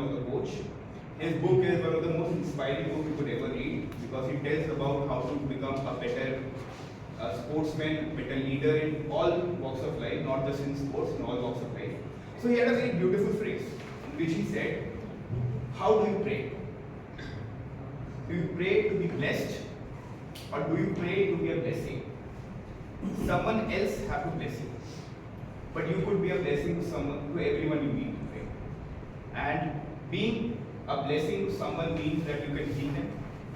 of the coach. His book is one of the most inspiring books you could ever read because it tells about how to become a better sportsman, better leader in all walks of life, not just in sports, in all walks of life. So he had a very beautiful phrase in which he said, how do you pray? Do you pray to be blessed or do you pray to be a blessing? Someone else have to bless you, but you could be a blessing to someone, to everyone you meet today. And being a blessing to someone means that you can heal them,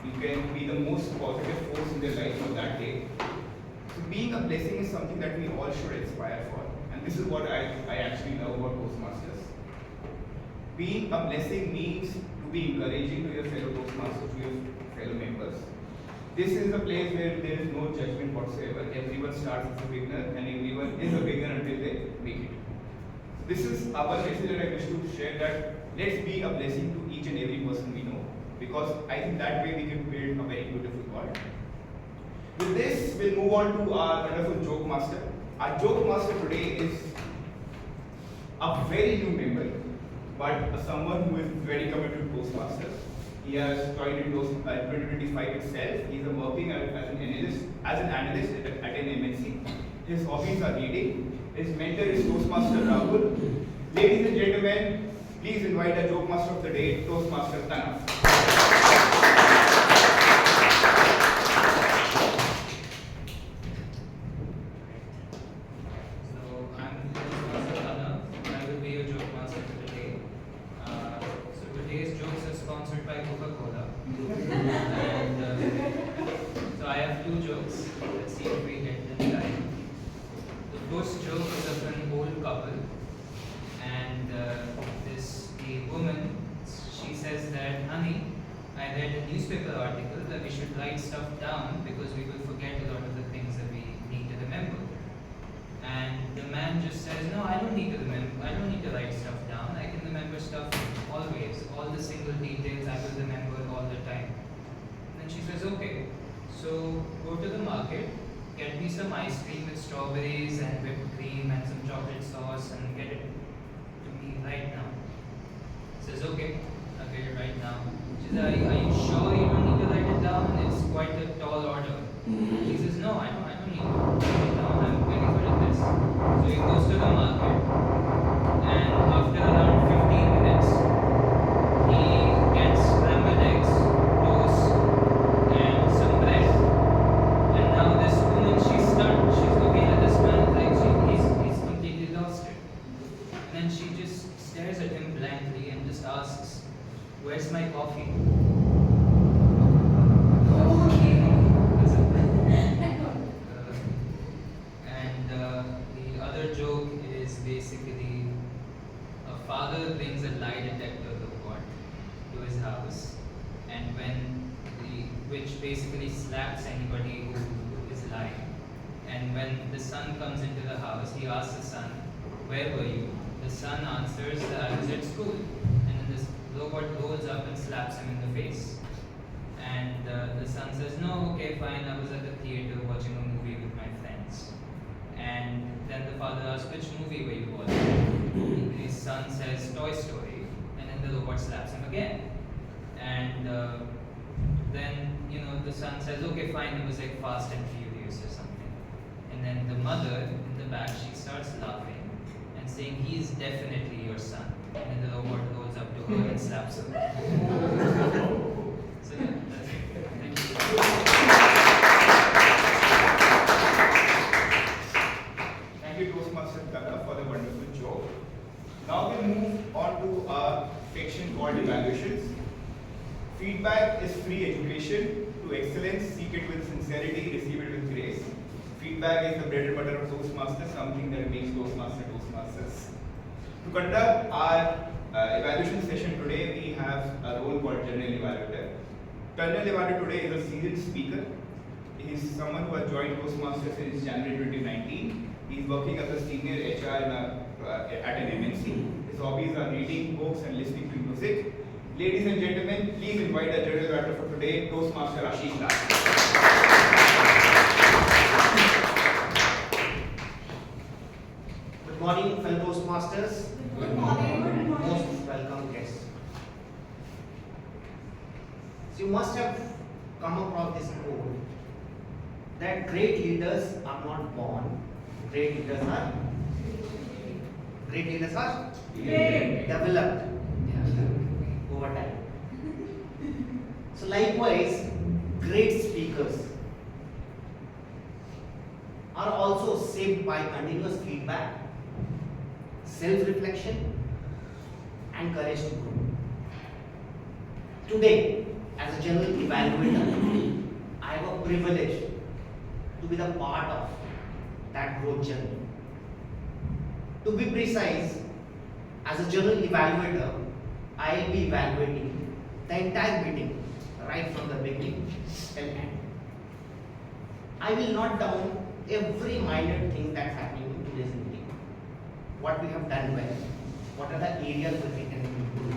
you can be the most positive force in their life for that day. So being a blessing is something that we all should aspire for, and this is what I actually love about Toastmasters. Being a blessing means to be encouraging to your fellow Toastmasters, to your fellow members. This is a place where there is no judgment whatsoever. Everyone starts as a beginner and everyone is a beginner until they make it. This is our message that I wish to share, that let's be a blessing to each and every person we know, because I think that way we can build a very beautiful world. With this, we'll move on to our wonderful joke master. Our joke master today is a very new member, but someone who is very committed to Toastmasters. He has joined in 2025 itself. He is working as an analyst at an MNC. His hobbies are reading. His mentor is Toastmaster Rahul. Ladies and gentlemen, please invite the joke master of the day, Toastmaster Tanaf. So I have two jokes. Let's see if we get them right. The first joke is of an old couple, and the woman, she says that, honey, I read a newspaper article that we should write stuff down because we will forget a lot of the things that we need to remember. And the man just says, no, I don't need to remember. I don't need to write stuff down. I can remember stuff always. All the single details I will remember all the time. And she says, okay, so go to the market, get me some ice cream with strawberries and whipped cream and some chocolate sauce and get it to me right now. Says, okay, I'll get it right now. She says, are you sure you don't need to write it down? It's quite a tall order. She says, no, I don't need to write it down. I'm very good at this. So he goes to the market, and after around 15 minutes, he gets scrambled eggs, toast, and some bread. And now this woman, she's stunned. She's looking at this man like he's completely lost it. And then she just stares at him blankly and just asks, where's my coffee? The other joke is basically a father brings a lie detector to his house, and which basically slaps anybody who is lying. And when the son comes into the house, he asks the son, where were you? The son answers, I was at school. And then this robot rolls up and slaps him in the face. And the son says, no, okay, fine, I was at the theater watching a movie with my friends. And then the father asks, which movie were you watching? His son says, Toy Story. And then the robot slaps him again. And then, the son says, okay, fine, it was like Fast and Furious or something. And then the mother in the back, she starts laughing and saying, he is definitely your son. And then the robot goes up to her and slaps her. So yeah, that's it. Thank you. Thank you, Toastmaster Tata, for the wonderful joke. Now we'll move on to our section called evaluations. Feedback is free education. To excellence, seek it with sincerity, receive it with grace. Feedback is the bread and butter of Toastmasters, something that makes Toastmasters. To conduct our evaluation session today, we have a role called General Evaluator. General Evaluator today is a seasoned speaker. He is someone who has joined Toastmasters since January 2019. He is working as a senior HR at an MNC. His hobbies are reading books and listening to music. Ladies and gentlemen, please invite the General Evaluator for today, Toastmaster Ashish. Good morning, fellow Toastmasters. Good morning. Most welcome guests. So you must have come across this quote that great leaders are not born, great leaders are developed over time. So likewise, great speakers are also shaped by continuous feedback, self-reflection, and courage to grow. Today, as a general evaluator, I have a privilege to be the part of that growth journey. To be precise, as a general evaluator, I will be evaluating the entire meeting right from the beginning till end. I will note down every minor thing that's happening in today's meeting. What we have done well, what are the areas where we can improve.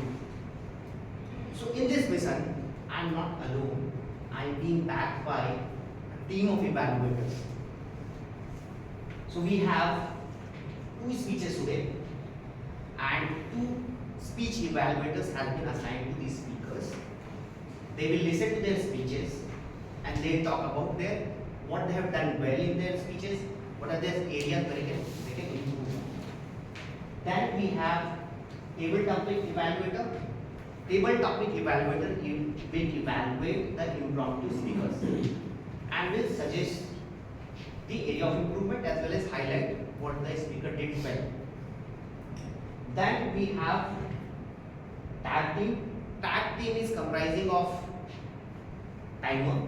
So in this mission, I am not alone. I am being backed by a team of evaluators. So we have 2 speeches today, and 2 speech evaluators have been assigned to these speakers. They will listen to their speeches and they talk about what they have done well in their speeches, what are their areas where they can improve. Then we have table topic evaluator. Table topic evaluator will evaluate the impromptu speakers and will suggest the area of improvement as well as highlight what the speaker did well. Then we have tag team. Tag team is comprising of timer,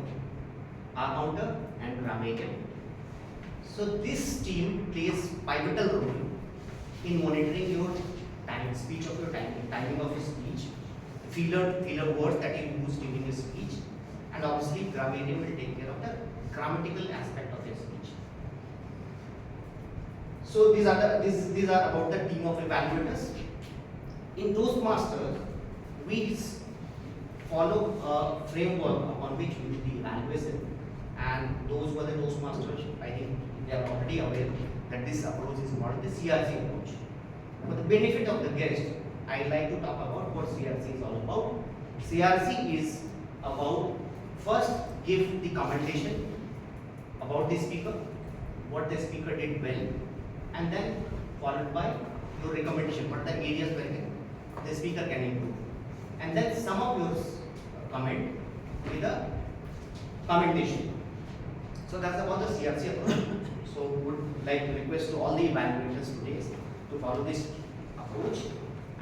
counter, and grammarian. So this team plays pivotal role in monitoring your timing of your speech, filler words that you use during your speech, and obviously grammarian will take care of the grammatical aspect of your speech. So these are about the team of evaluators. In Toastmasters, we follow a framework upon which we do the evaluation, and those who are the Toastmasters, I think they are already aware that this approach is called the CRC approach. For the benefit of the guest, I like to talk about what CRC is all about. CRC is about first give the commentation about the speaker, what the speaker did well, and then followed by your recommendation, what the areas where the speaker can improve, and then sum up your comment with a commentation. So that's about the CRC approach. So would like to request to all the evaluators today to follow this approach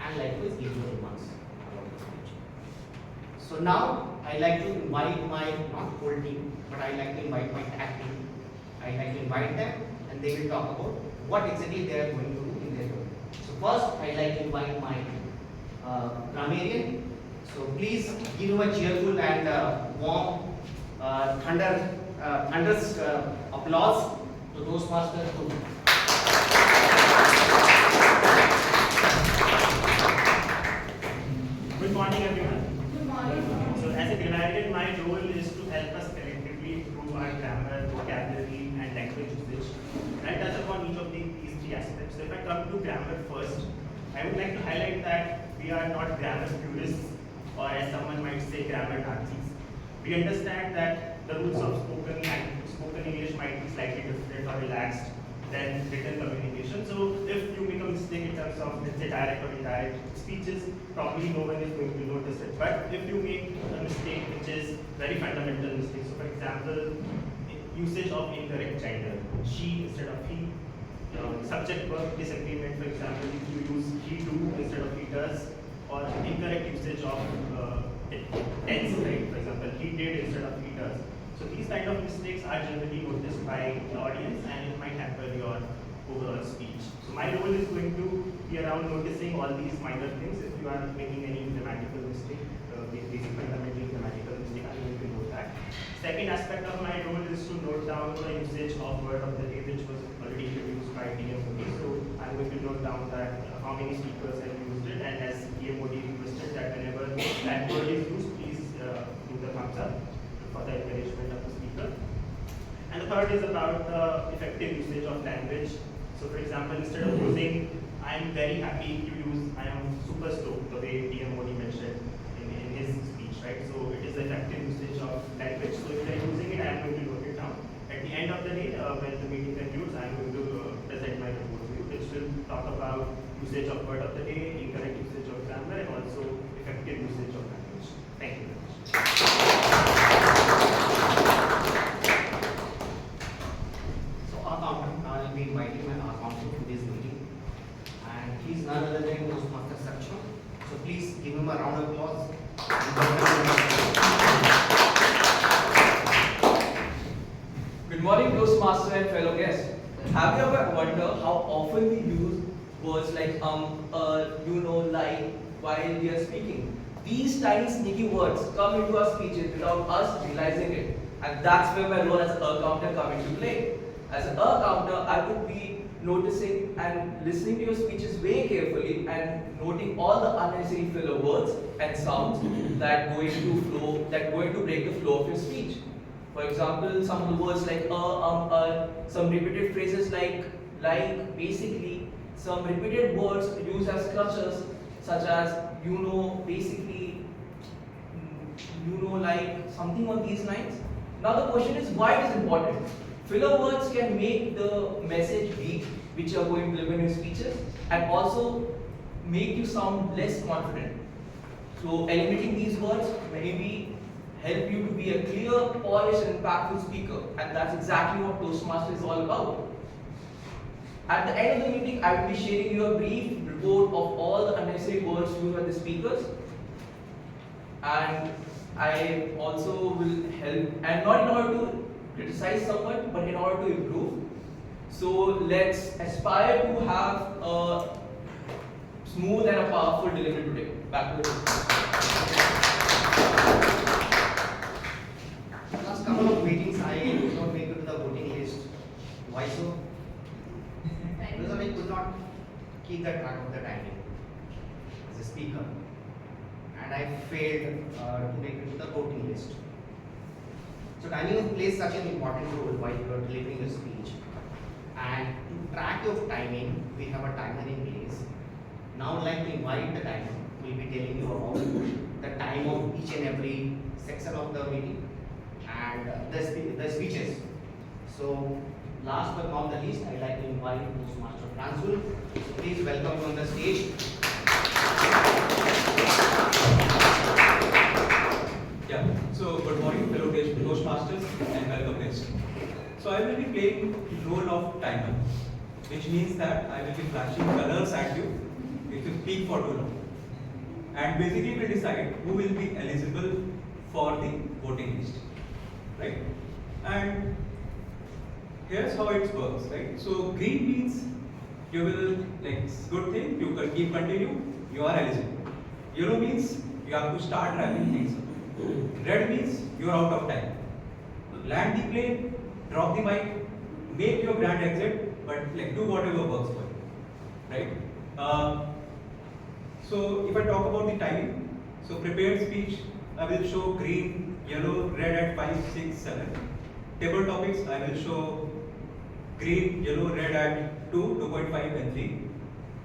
and likewise give your remarks about the speech. So now I like to invite my not whole team, but I like to invite my tag team. I like to invite them and they will talk about what exactly they are going to do in their role. So first I like to invite my grammarian. So please give him a cheerful and warm thunderous applause to Toastmasters too. Good morning, everyone. Good morning. So, as a grammarian, my role is to help us collectively improve our grammar, vocabulary, and language usage. And I touch upon each of these 3 aspects. So, if I come to grammar first, I would like to highlight that we are not grammar purists, or as someone might say, grammar Nazis. We understand that the rules of spoken English might be slightly different or relaxed than written communication. So if you make a mistake in terms of, let's say, direct or indirect speeches, probably no one is going to notice it. But if you make a mistake which is very fundamental mistake, so for example, usage of incorrect gender, she instead of he, subject verb disagreement, for example, if you use he do instead of he does, or incorrect usage of tense, right? For example, he did instead of he does. So these kind of mistakes are generally noticed by the audience and it might hamper your overall speech. So my role is going to be around noticing all these minor things. If you are making any grammatical mistake, basic fundamental grammatical mistake, I'm going to note that. Second aspect of my role is to note down the usage of word of the day, which was already introduced by TM Kaveri. So I'm going to note down that how many speakers have used it, and as TM requested that whenever that word is used, please do the thumbs up for the encouragement of the speaker. And the third is about the effective usage of language. So for example, instead of using I am very happy, to use I am super stoked, the way TM mentioned in his speech, right? So it is the effective give him a round of applause. Good morning, Toastmaster and fellow guests. Have you ever wondered how often we use words like you know, like while we are speaking? These tiny sneaky words come into our speeches without us realizing it. And that's where my role as a counter come into play. As a counter, I would be noticing and listening to your speeches very carefully and noting all the unnecessary filler words and sounds that going to break the flow of your speech. For example, some of the words like some repeated phrases like, basically, some repeated words used as clusters such as, you know, basically, you know, like, something on these lines. Now the question is why it is important. Filler words can make the message weak, which you are going to deliver in your speeches, and also make you sound less confident. So eliminating these words maybe help you to be a clear, polished, and impactful speaker, and that's exactly what Toastmasters is all about. At the end of the meeting, I will be sharing you a brief report of all the unnecessary words used by the speakers, and I also will help, and not in order to criticize someone, but in order to improve. So let's aspire to have a smooth and a powerful delivery today. Back to you. Last couple of meetings, I could not make it to the voting list. Why so? Because I could not keep the track of the timing as a speaker, and I failed to make it to the voting list. So timing plays such an important role while you are delivering a speech. And to track your timing, we have a timer in place. Now I'd like to invite the timer. We'll be telling you about the time of each and every section of the meeting and the speeches. So last but not the least, I'd like to invite Toastmaster Rahul. Please welcome you on the stage. Yeah, so good morning fellow Toastmasters and welcome guests. So I will be playing the role of timer, which means that I will be flashing colors at you if you speak for too long. And basically we decide who will be eligible for the voting list, right? And here's how it works, right? So green means you will, like, good thing, you can keep continue, you are eligible. Yellow means you have to start wrapping things up. Red means you are out of time. Land the plane, drop the mic, make your grand exit, but like do whatever works for you, right? So if I talk about the timing, so prepared speech, I will show green, yellow, red at 5, 6, 7. Table topics, I will show green, yellow, red at 2, 2.5 and 3.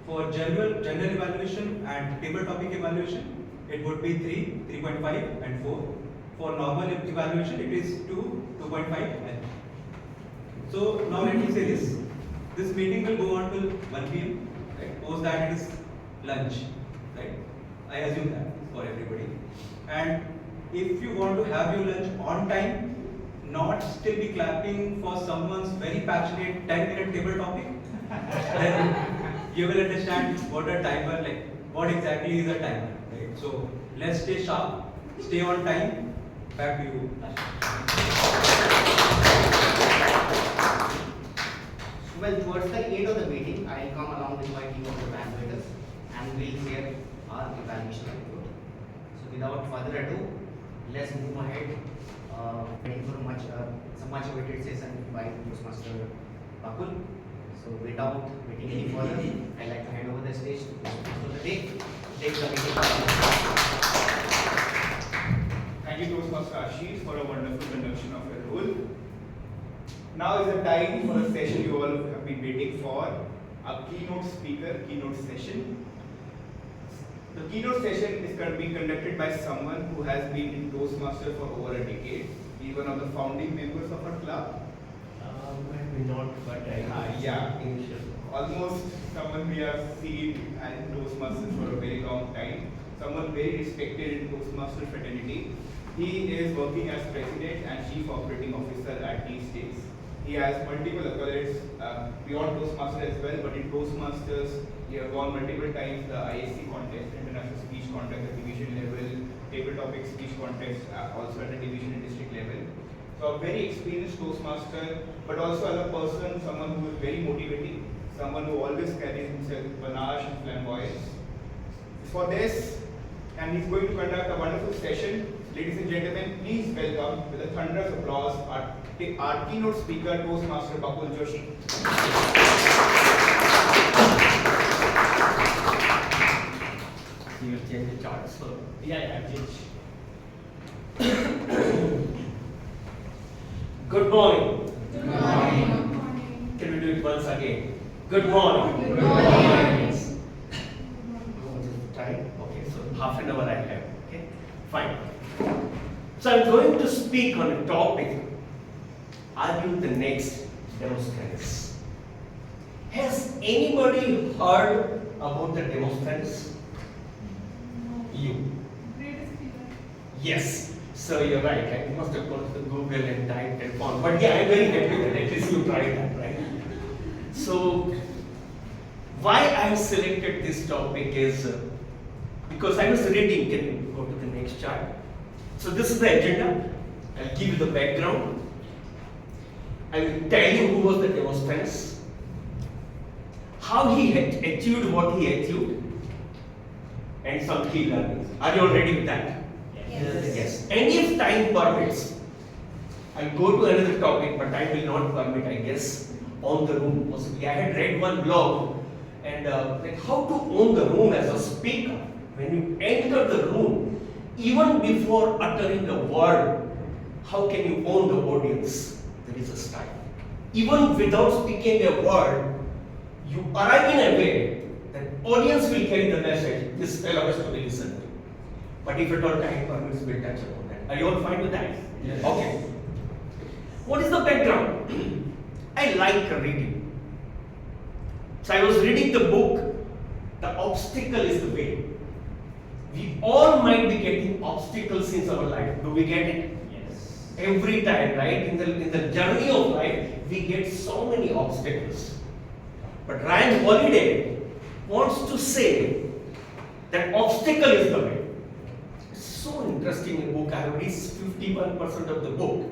For general evaluation and table topic evaluation, it would be 3, 3.5 and 4. For normal evaluation, it is 2, 2.5 and 3. So now let me say this. This meeting will go on till 1 p.m. Right? Post that it is lunch. Right? I assume that for everybody. And if you want to have your lunch on time, not still be clapping for someone's very passionate 10-minute table topic, then you will understand what a timer, like what exactly is a timer. Right? So let's stay sharp, stay on time. Back to you, Well, towards the end of the meeting, I will come along with my team of evaluators and we will share our evaluation report. So without further ado, let's move ahead. Waiting for some much awaited session by Toastmaster Bakul. So without waiting any further, I'd like to hand over the stage to Toastmaster of the day. Take the meeting. Thank you, Toastmaster Ashish, for a wonderful conduction of your role. Now is the time for a session you all have been waiting for, a keynote speaker, keynote session. The keynote session is going to be conducted by someone who has been in Toastmaster for over a decade. He is one of the founding members of our club. Maybe not, but Yeah, almost someone we have seen as Toastmasters for a very long time. Someone very respected in Toastmaster fraternity. He is working as president and chief operating officer at these days. He has multiple accolades beyond Toastmasters as well, but in Toastmasters, he has won multiple times the ISC contest, International Speech Contest that we public speech contest, also at the division and district level. So a very experienced Toastmaster, but also as a person, someone who is very motivating, someone who always carries himself panache and flamboyance. For this, and he's going to conduct a wonderful session. Ladies and gentlemen, please welcome with a thunderous applause our keynote speaker, Toastmaster Bakul Joshi. You change the chart, so Yeah, change. good morning. Good morning. Can we do it once again? Good morning. Good morning. What is the time? Okay, so half an hour I have. Okay, fine. So I'm going to speak on a topic. Are you the next Demosthenes? Has anybody heard about the Demosthenes? You. Greatest speaker. Yes. So you're right. I must have gone to the Google and typed and found. But yeah, I'm very happy that at least you tried that, right? So why I selected this topic is because I was reading. Can you go to the next chart? So this is the agenda. I'll give you the background. I will tell you who was the Demosthenes, how he had achieved what he achieved, and some key learnings. Are you all ready with that? Yes. And if time permits, I'll go to another topic, but time will not permit, I guess, on the room possibly. I had read one blog and like how to own the room as a speaker. When you enter the room, even before uttering a word, how can you own the audience? There is a style. Even without speaking a word, you arrive in a way that audience will carry the message. This fellow has to be listened to. But if at all time permits, we'll touch upon that. Are you all fine with that? Yes. Okay. What is the background? I like reading. So I was reading the book, The Obstacle is the Way. We all might be getting obstacles in our life. Do we get it? Yes. Every time, right? In the journey of life, we get so many obstacles. But Ryan Holiday wants to say that obstacle is the way. It's so interesting book. I have read 51% of the book.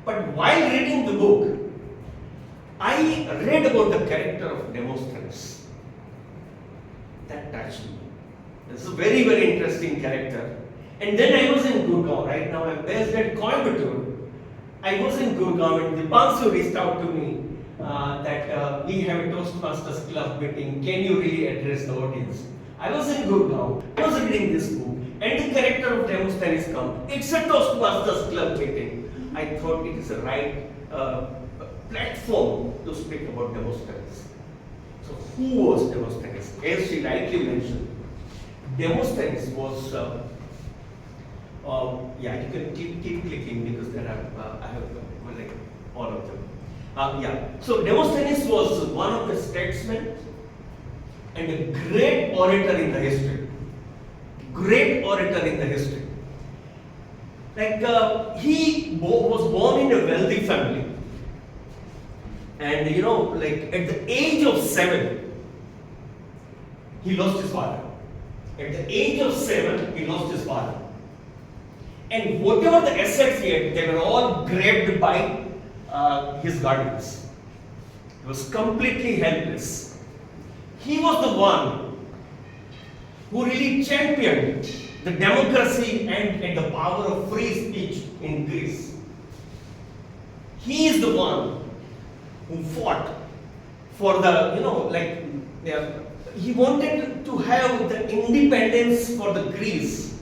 But while reading the book, I read about the character of Demosthenes. That touched me. It's a very, very interesting character. And then I was in Gurgaon. Right now I'm based at Coimbatore. I was in Gurgaon and Dipanshu reached out to me that we have a Toastmasters club meeting. Can you really address the audience? I was in Gurgaon. I was reading this book. And the character of Demosthenes come. It's a Toastmasters club meeting. I thought it is a right platform to speak about Demosthenes. So who was Demosthenes? As she rightly mentioned, Demosthenes was, yeah, you can keep clicking because there are, I have like all of them. Yeah, so Demosthenes was one of the statesmen and a great orator in the history. Great orator in the history. Like he was born in a wealthy family. And you know, like at the age of 7, he lost his father. At the age of 7, he lost his father. And whatever the assets he had, they were all grabbed by his guardians. He was completely helpless. He was the one who really championed the democracy and the power of free speech in Greece. He is the one who fought for the, you know, like, he wanted to have the independence for the Greece,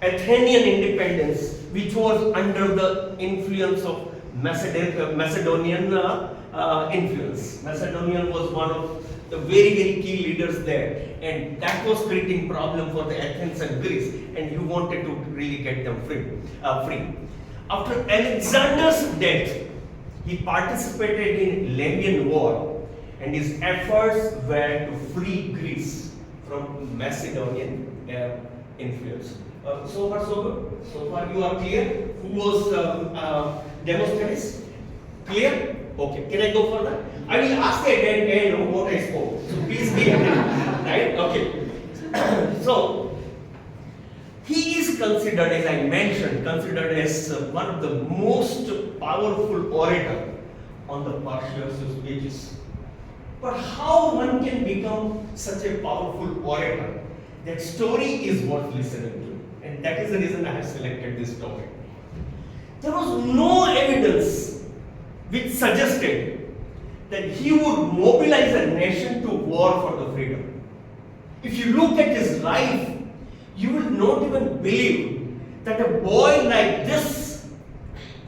Athenian independence, which was under the influence of Macedonian influence. Macedonian was one of the very, very key leaders there, and that was creating problem for the Athens and Greece, and he wanted to really get them free. After Alexander's death, he participated in Millennium War, and his efforts were to free Greece from Macedonian influence. So far so good? So far you are clear? Who was Demosthenes? Clear? Okay, can I go further? I will ask again what I spoke. So please be attentive. Right? Okay. So he is considered, as I mentioned, considered as one of the most powerful orator on the persuasive speeches. But how one can become such a powerful orator? That story is worth listening to, and that is the reason I have selected this topic. There was no evidence which suggested that he would mobilize a nation to war for the freedom. If you look at his life, you will not even believe that a boy like this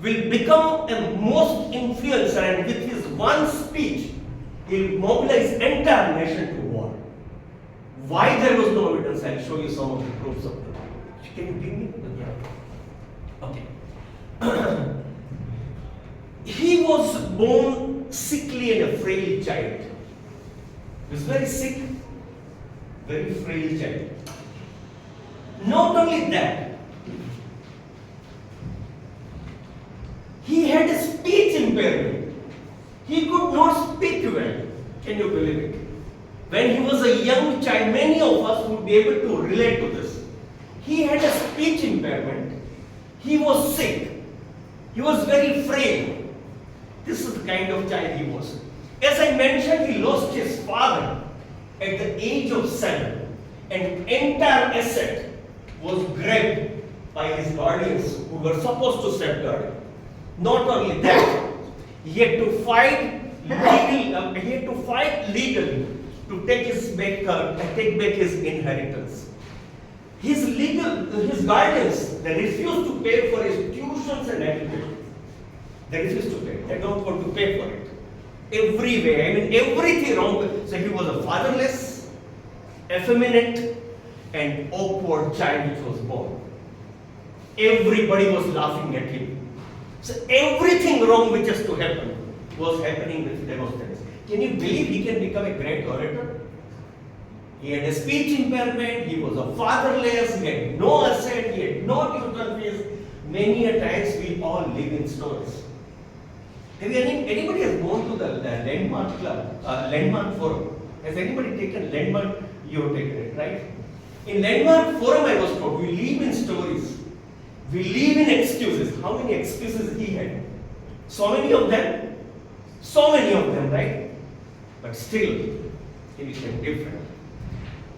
will become a most influencer, and with his one speech, he will mobilize entire nation to war. Why there was no evidence? I'll show you some of the proofs of that. Can you give me? Yeah. Okay. He was born sickly and a frail child. He was very sick, very frail child. Not only that, he had a speech impairment. He could not speak well. Can you believe it? When he was a young child, many of us would be able to relate to this. He had a speech impairment. He was sick. He was very frail. This is the kind of child he was. As I mentioned, he lost his father at the age of 7. An entire asset was grabbed by his guardians who were supposed to safeguard him. Not only that, he had to fight legally to take back his inheritance. His guardians, they refused to pay for his tuitions and education. They refused to pay. They don't want to pay for it. Every way, I mean everything wrong. So he was a fatherless, effeminate, and awkward child which was born. Everybody was laughing at him. So everything wrong which has to happen was happening with Demosthenes. Can you believe he can become a great orator? He had a speech impairment, he was a fatherless, he had no asset, he had no tuition fees. Many a times we all live in stories. Have you anybody has gone to the Landmark Club, Landmark Forum? Has anybody taken Landmark? You have taken it, right? In Landmark Forum, I was told, we live in stories. We live in excuses. How many excuses he had? So many of them. So many of them, right? But still, he became different.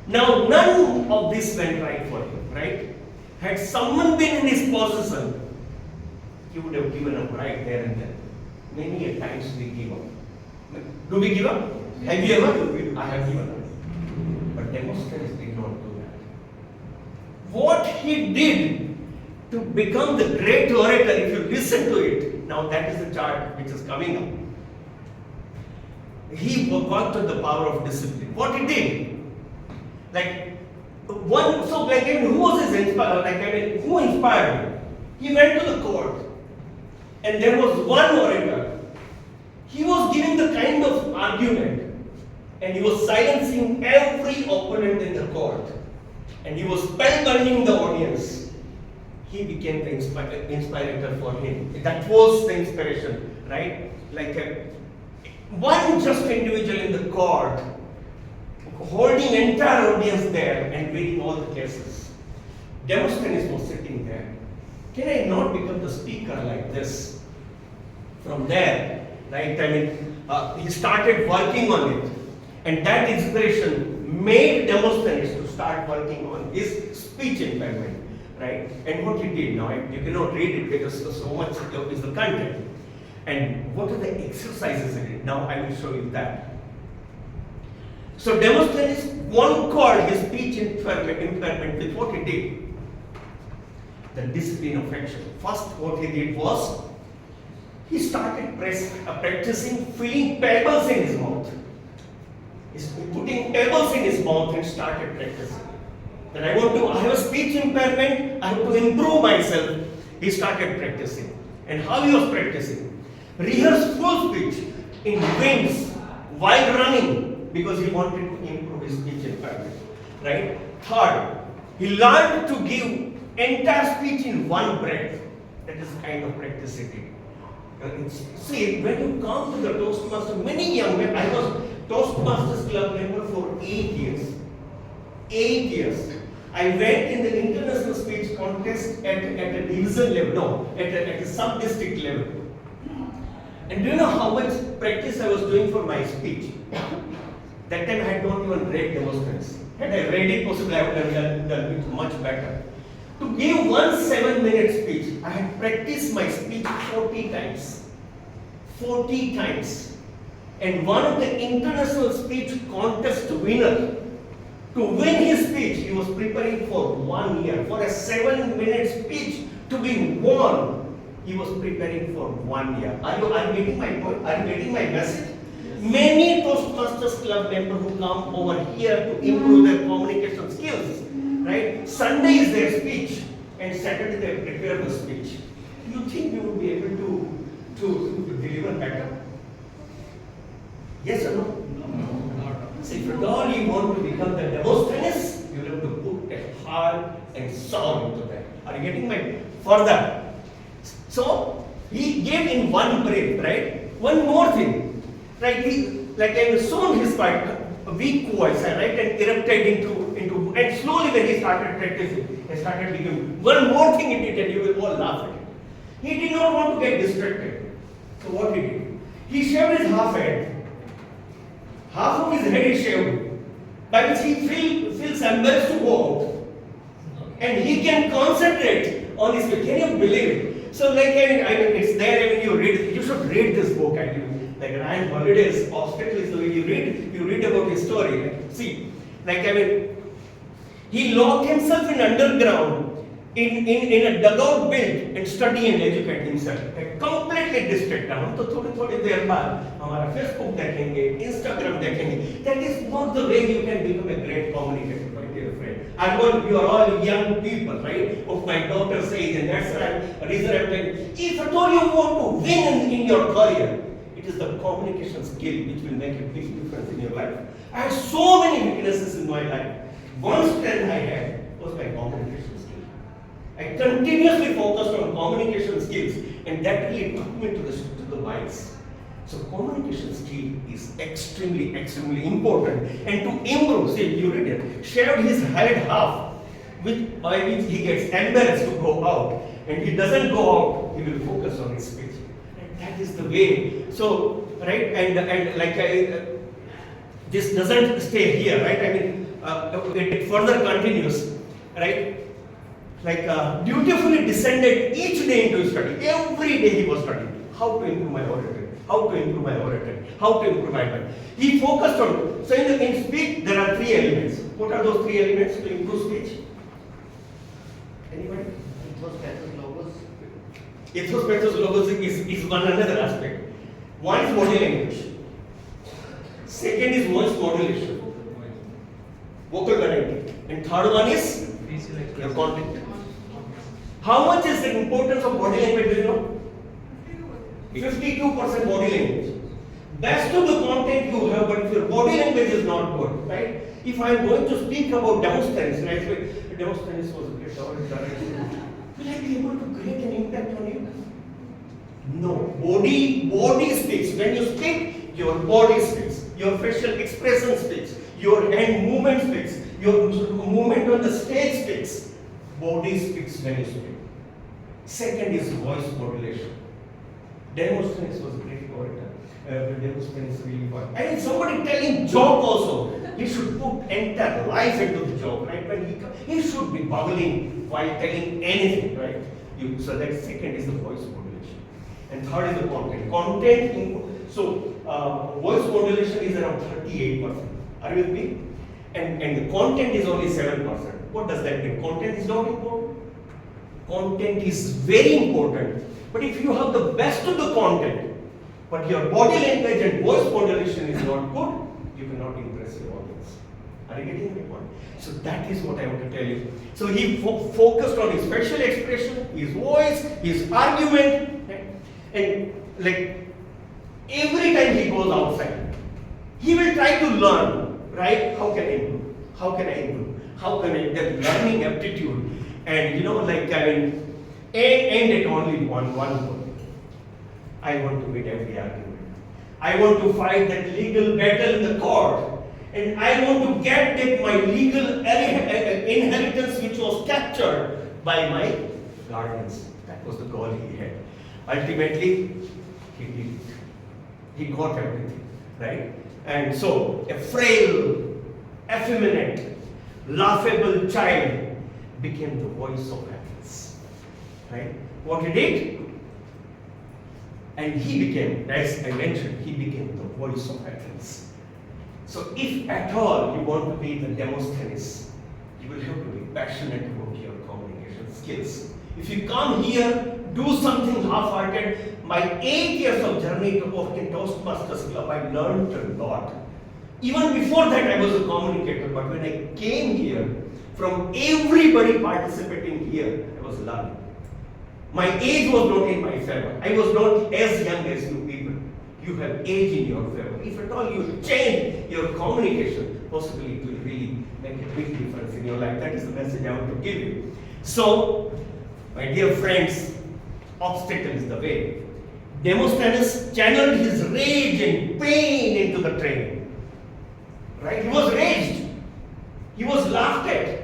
Now, none of this went right for him, right? Had someone been in his position, he would have given up right there and then. Many a times we give up. Do we give up? Have you ever? I have given up. But Demosthenes did not do that. What he did to become the great orator, if you listen to it, now that is the chart which is coming up. He worked on the power of discipline. What he did, who was his inspired? Who inspired him? He went to the court, and there was one orator. He was giving the kind of argument, and he was silencing every opponent in the court, and he was spellbinding the audience. He became the inspirator for him. That was the inspiration, right? One just individual in the court, holding entire audience there and reading all the cases. Demosthenes was sitting there. Can I not become the speaker like this? From there, right? He started working on it, and that inspiration made Demosthenes to start working on his speech impairment, right? And what he did now, you cannot read it because so much is the content. And what are the exercises in it? Now I will show you that. So Demosthenes conquered his speech impairment with what he did. The discipline of action. First what he did was, he started practicing filling pebbles in his mouth. He's putting pebbles in his mouth and started practicing. Then I have a speech impairment, I have to improve myself. He started practicing. And how he was practicing? Rehearsed full speech in winds while running because he wanted to improve his speech impairment. Right? Third, he learned to give entire speech in one breath. That is the kind of practice he did. See, when you come to the Toastmasters, many young men, I was Toastmasters club member for 8 years. 8 years. I went in the international speech contest region level, no, at a sub-district level. And do you know how much practice I was doing for my speech? That time I had not even read Demosthenes. Had I read it, possibly I would have done it much better. To give one 7-minute speech, I had practiced my speech 40 times. 40 times. And one of the international speech contest winner, to win his speech, he was preparing for 1 year. For a 7-minute speech to be won, he was preparing for 1 year. Are you getting my point? Are you getting my message? Many Toastmasters Club members who come over here to improve their communication skills, right? Sunday is their speech and Saturday they prepare the speech. Do you think you will be able to deliver better? Yes or no? No. So if at all you want to become the Demosthenes, you have to put a heart and soul into that. Are you getting my further? So he gave in one breath, right? One more thing, right? He, like I was shown his quite a weak voice, right? And erupted into and slowly when he started practicing, he started becoming one more thing he did and you will all laugh at it. He did not want to get distracted. So what he did? He shaved his half head. Half of his head is shaved, by which he feels embarrassed to go out. And he can concentrate on his speech. Can you believe it? So like it's there when you read, you should read this book actually. Like Ryan Holiday's Obstacle is the way you read about his story. Like, see, like he locked himself in underground in a dugout built and study and educate himself. Like completely distracted. हम तो थोड़ी देर बाद हमारा Facebook देखेंगे, Instagram देखेंगे. That is not the way you can become a great communicator, my dear friend. You are all young people, right? Of my daughter's age, and that's the reason I'm telling you. If at all you want to win in your career, it is the communication skill which will make a big difference in your life. I had so many weaknesses in my life. One strength I had was my communication skill. I continuously focused on communication skills, and that really took me to the minds. So communication skill is extremely important. And to improve, see, you read it, shaved his head half, by which he gets embarrassed to go out, and he doesn't go out, he will focus on his speech. And that is the way. So, right, and like this doesn't stay here, right? I mean, it further continues, right? Like dutifully descended each day into his study. Every day he was studying. How to improve my orator? How to improve my orator? How to improve my mind? He focused on. So in speech there are 3 elements. What are those 3 elements to improve speech? Anybody? Ethos, pathos, logos is one another aspect. One is body language. Second is voice modulation, vocal variety, and third one is your content. How much is the importance of body language? Do you know? 52% body language. Best of the content you have, but if your body language is not good, right? If I am going to speak about Demosthenes, right? Demosthenes was a great orator. Will I be able to create an impact on you? No. Body speaks. When you speak, your body speaks. Your facial expression speaks. Your hand movement speaks. Your movement on the stage speaks. Body speaks when you speak. Second is voice modulation. Demosthenes was a great orator. Demosthenes really was. And if somebody telling joke also, he should put entire life into the joke, right? When he should be bubbling while telling anything, right? So that second is the voice modulation. And third is the content. Voice modulation is around 38%. Are you with me? And the content is only 7%. What does that mean? Content is not important. Content is very important. But if you have the best of the content, but your body language and voice modulation is not good, you cannot impress your audience. Are you getting my point? So that is what I want to tell you. So he focused on his facial expression, his voice, his argument, right? And like every time he goes outside, he will try to learn, right? How can I improve? How can I improve? How can I get learning aptitude? And end it only on one goal. I want to win every argument. I want to fight that legal battle in the court. And I want to get back my legal inheritance which was captured by my guardians. That was the goal he had. Ultimately, he did it. He got everything, right? And so, a frail, effeminate, laughable child became the voice of Athens, right? What he did? And he became, as I mentioned, he became the voice of Athens. So if at all you want to be the Demosthenes, you will have to be passionate about your communication skills. If you come here, do something half-hearted, my 8 years of journey to work in Toastmasters Club, I learned a lot. Even before that, I was a communicator, but when I came here, from everybody participating here, I was learning. My age was not in my favor. I was not as young as you people. You have age in your favor. If at all you change your communication, possibly it will really make a big difference in your life. That is the message I want to give you. So, my dear friends, obstacle is the way. Demosthenes channeled his rage and pain into the training. Right? He was raged. He was laughed at.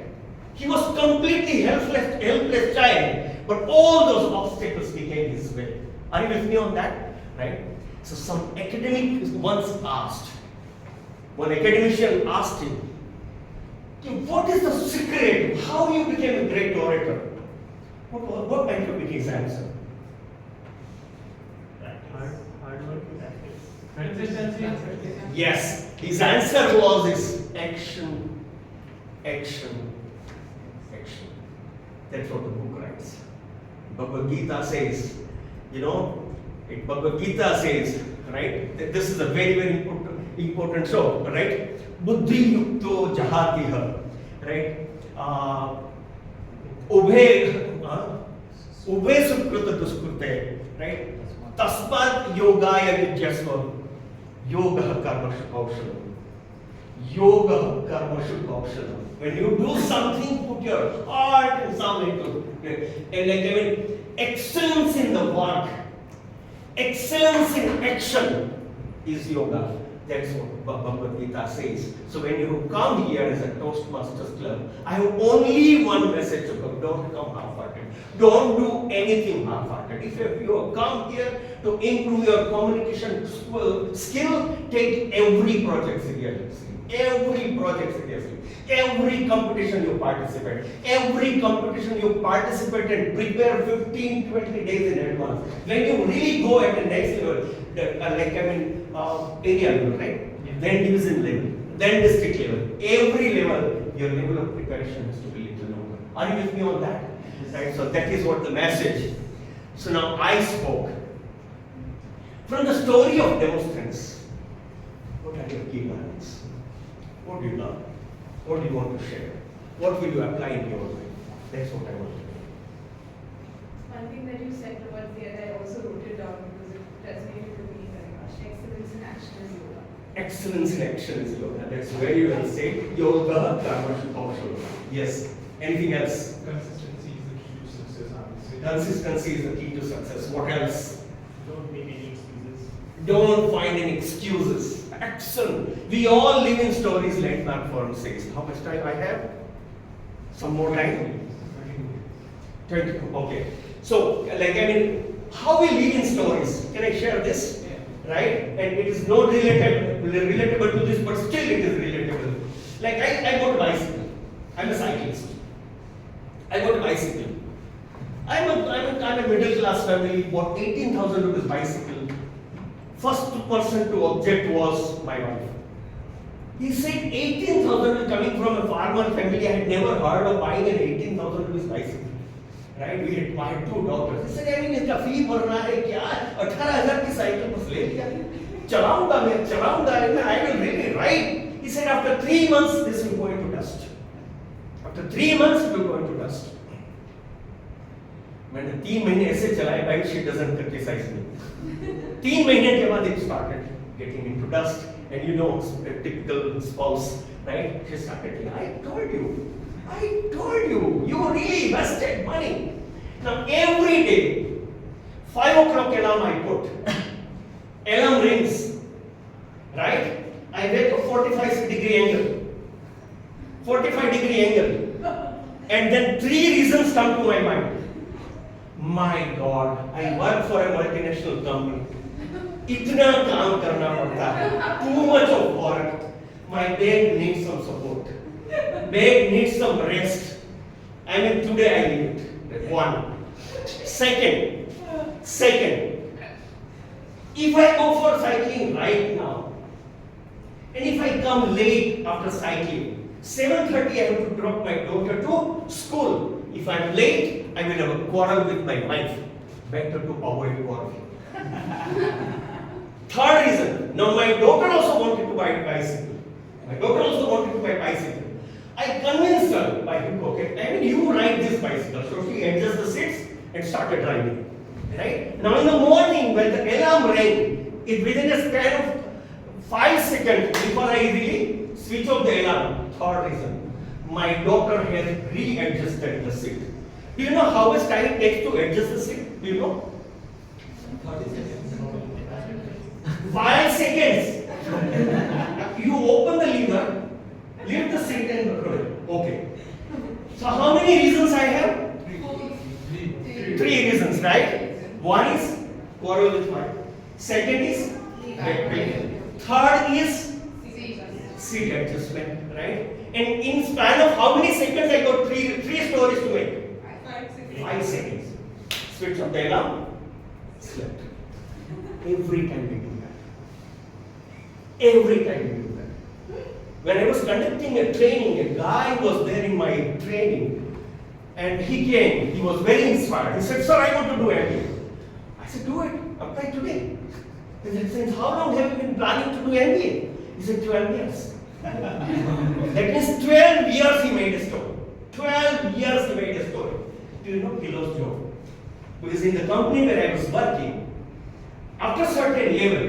He was completely helpless child. But all those obstacles became his way. Are you with me on that? Right? So some academic once asked, one academician asked him, what is the secret? How you became a great orator? What might have been his answer? Hard work and practice. Consistency. Yes, his answer was this: action, action, action. That's what the book writes. Bhagavad Gita says, Bhagavad Gita says, right? This is a very, very important show, right? Buddhi yukto jahatiha, right? Ubhe sukruta duskrute, right? Tasmat yogaya vidyasva, yoga karmashu kaushalam. Yoga karmashu kaushalam. When you do something, put your heart and soul into it. And excellence in the work, excellence in action is yoga. That's what Bhagavad Gita says. So when you come here as a Toastmasters Club, I have only one message to come. Don't come half-hearted. Don't do anything half-hearted. If you have come here to improve your communication skill, take every project seriously. Every project seriously. Every competition you participate. Every competition you participate and prepare 15-20 days in advance. When you really go at the next level, area level, right? Yeah. Then division level, then district level. Every level, your level of preparation has to be little longer. Are you with me on that? Right? So that is what the message. So now I spoke. From the story of Demosthenes, what are your key learnings? What do you learn? What do you want to share? What will you apply in your life? That's what I want to do. One thing that you said towards the end, I also wrote it down because it resonated with me very much. Excellence in action is yoga. Excellence in action is yoga. That's very well said. Yoga, karma, kaushala. Yes. Anything else? Consistency is the key to success, I would say. Consistency is the key to success. What else? Don't make any excuses. Don't find any excuses. Excellent. We all live in stories, Landmark Forum says. How much time I have? Some more time? 20. Okay. So, how we live in stories. Can I share this? Yeah. Right? And it is not relatable to this, but still it is relatable. Like I got a bicycle. I'm a cyclist. I got a bicycle. I'm a middle class family, bought 18,000 rupees bicycle. First person to object was my wife. He said 18,000 coming from a farmer family. I had never heard of buying an 18,000 rupees bicycle. Right? We had two daughters. He said, I mean, इसका fee भरना है क्या? 18,000 की cycle बस ले लिया. चलाऊंगा. I will really ride. He said, after 3 months, this will go into dust. After 3 months, it will go into dust. मैंने 3 महीने ऐसे चलाए, but she doesn't criticize me. 3 महीने के बाद it started getting into dust, and a typical spouse, right? She started, I told you, you really invested money. Now every day, 5 o'clock alarm I put. Alarm rings, right? I wake up 45-degree angle. 45-degree angle. And then 3 reasons come to my mind. My God, I work for a multinational company. इतना काम करना पड़ता है. Too much of work. My back needs some support. Back needs some rest. I mean, today I need it. One. Second, if I go for cycling right now, and if I come late after cycling, 7:30 I have to drop my daughter to school. If I'm late, I will have a quarrel with my wife. Better to avoid quarrel. Third reason, now my daughter also wanted to buy a bicycle. I convinced her by hook or crook, I mean, you ride this bicycle. So she adjusted the seats and started driving. Right? Now in the morning when the alarm rang, it within a span of 5 seconds before I really switch off the alarm. Third reason, my daughter has readjusted the seat. Do you know how much time it takes to adjust the seat? Do you know? 5 seconds. You open the lever, lift the seat and roll. Okay. So how many reasons I have? 3 reasons, right? One is quarrel with wife. Second is back pain. Third is seat adjustment, right? And in span of how many seconds I got three stories to make? 5 seconds. Switch off the alarm, slept. Every time we do that. When I was conducting a training, a guy was there in my training. And he came, he was very inspired. He said, sir, I want to do MBA. I said, do it, apply today. He said, since how long have you been planning to do MBA? He said, 12 years. That means 12 years he made a story. 12 years he made a story. Do you know he lost job? Because in the company where I was working, after a certain level,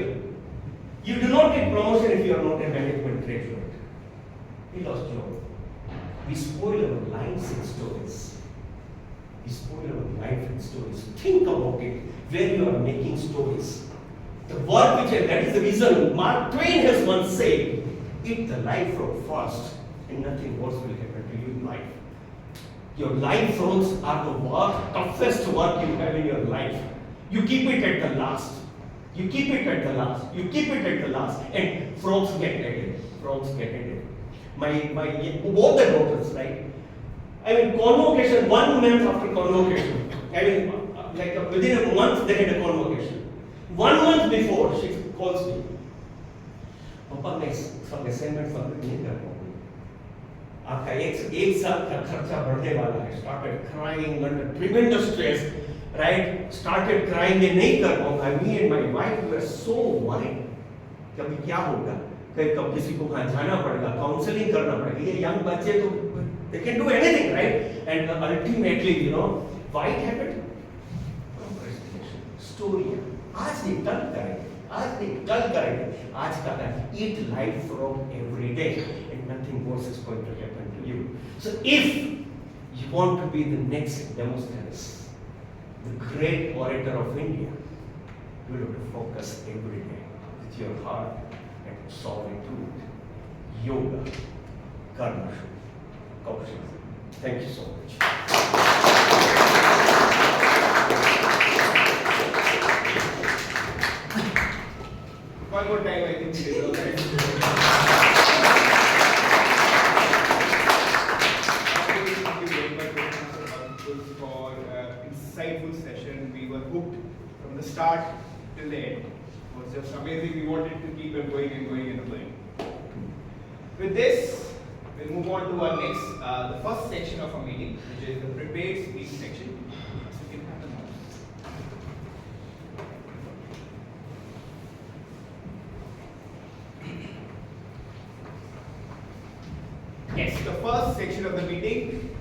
you do not get promotion if you are not a management graduate. He lost job. We spoil our lives in stories. Think about it, where you are making stories. The work which that is the reason Mark Twain has once said, eat the life road first, and nothing worse will happen to you in life. Your life roads are the toughest work you have in your life. You keep it at the last. And frogs get added. My both the daughters, right? I mean, convocation, 1 month after convocation. I mean, within a month they had a convocation. 1 month before, she calls me. Papa, मैं सब assignment submit नहीं कर पाऊँगी. आपका एक साल का खर्चा बढ़ने वाला है. Started crying under tremendous stress, right? Started crying, ये नहीं कर पाऊँगा. Me and my wife were so worried. कभी क्या होगा? कब किसी को कहाँ जाना पड़ेगा, काउंसलिंग करना पड़ेगा. ये यंग बच्चे तो they can do anything, right? And ultimately, you know, why it happened? Procrastination. Story. आज नहीं कल करेंगे. आज का है. Eat life from every day, and nothing worse is going to happen to you. So if you want to be the next Demosthenes, the great orator of India, you have to focus every day with your heart and solitude, yoga, karma, kaushal. Thank you so much. One more time, I think we deserve that. Thank you very much, Rahul, for insightful session. We were hooked from the start till the end. It was just amazing. We wanted to keep it going and going and going. With this, we'll move on to our next, the first section of our meeting, which is the prepared speech section. So you can have the mouse. Yes, the first section of the meeting.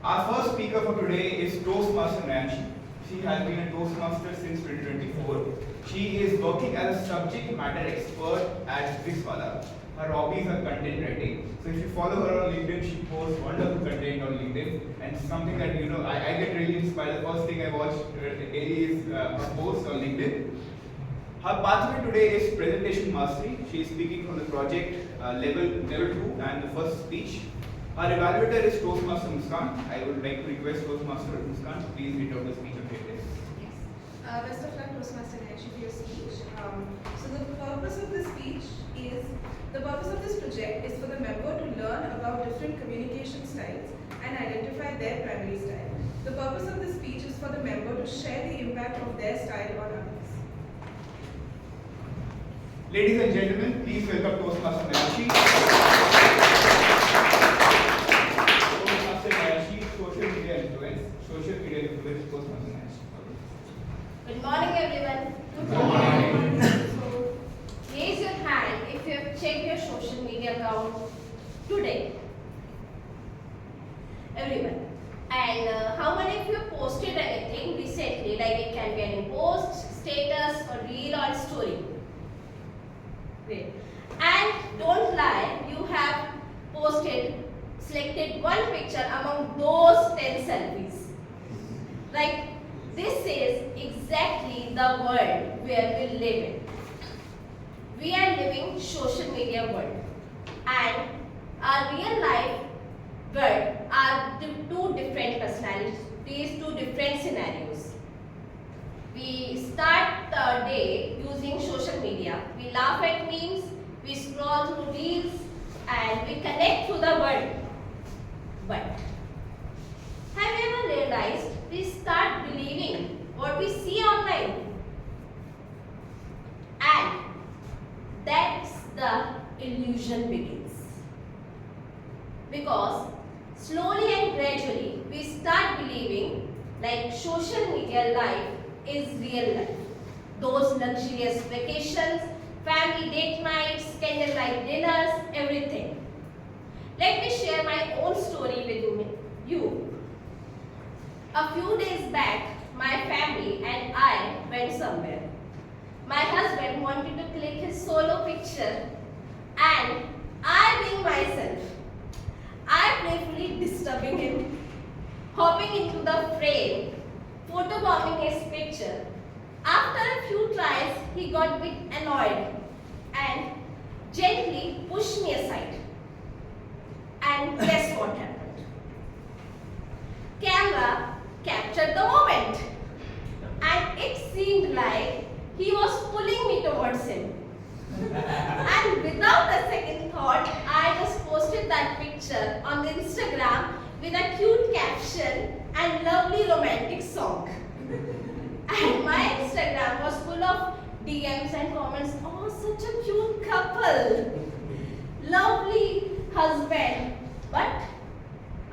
Our first speaker for today is Toastmaster Nancy. She has been a Toastmaster since 2024. She is working as a subject matter expert at Biswala. Her hobbies are content writing. So if you follow her on LinkedIn, she posts wonderful content on LinkedIn. And something that, you know, I get really inspired. The first thing I watch daily is her posts on LinkedIn. Her pathway today is presentation mastery. She is speaking from the project level 2 and the first speech. Our evaluator is Toastmaster Muskan. I would like to request Toastmaster Muskan to please read out the speech objectives. Yes. Best of luck, Toastmaster Ashish, for your speech. So the purpose of this speech is, the purpose of this project is for the member to learn about different communication styles and identify their primary style. The purpose of this speech is for the member to share the impact of their style on others. Ladies and gentlemen, please welcome Toastmaster Ashish. Toastmaster Ashish, social media influence. Toastmaster Ashish. Good morning, everyone. Good morning. So, raise your hand if you have checked your social media account today. Everyone. And how many of you have posted anything recently? Like it can be any post, status, or reel or story. Great. And don't lie, you have selected one picture among those 10 selfies. Like, this is exactly the world where we live in. We are living social media world, and our real life world are two different personalities, two different scenarios. We start the day using social media. We laugh at memes, we scroll through reels, and we connect to the world. But have you ever realized we start believing what we see online? And that's the illusion begins. Because slowly and gradually we start believing like social media life is real life. Those luxurious vacations, family date nights, candlelight dinners, everything. Let me share my own story with you. A few days back, my family and I went somewhere. My husband wanted to click his solo picture, and I, being myself, I playfully disturbing him, hopping into the frame, photobombing his picture. After a few tries, he got a bit annoyed and gently pushed me aside. And guess what happened? Camera captured the moment, and it seemed like he was pulling me towards him. And without a second thought, I just posted that picture on the Instagram with a cute caption and lovely romantic song. And my Instagram was full of DMs and comments. Oh, such a cute couple. Lovely husband. But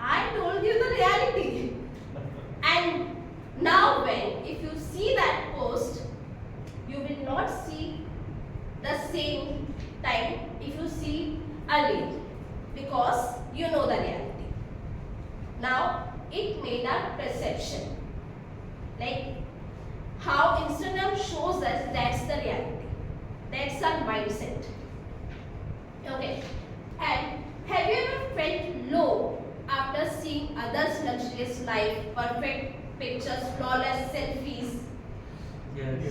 I told you the reality. And now if you see that post, you will not see the same time if you see a reel, because you know the reality. Now it made a perception, like how Instagram shows us that's the reality, that's our mindset. Okay, and have you ever felt low after seeing others' luxurious life, perfect pictures, flawless selfies? Yes.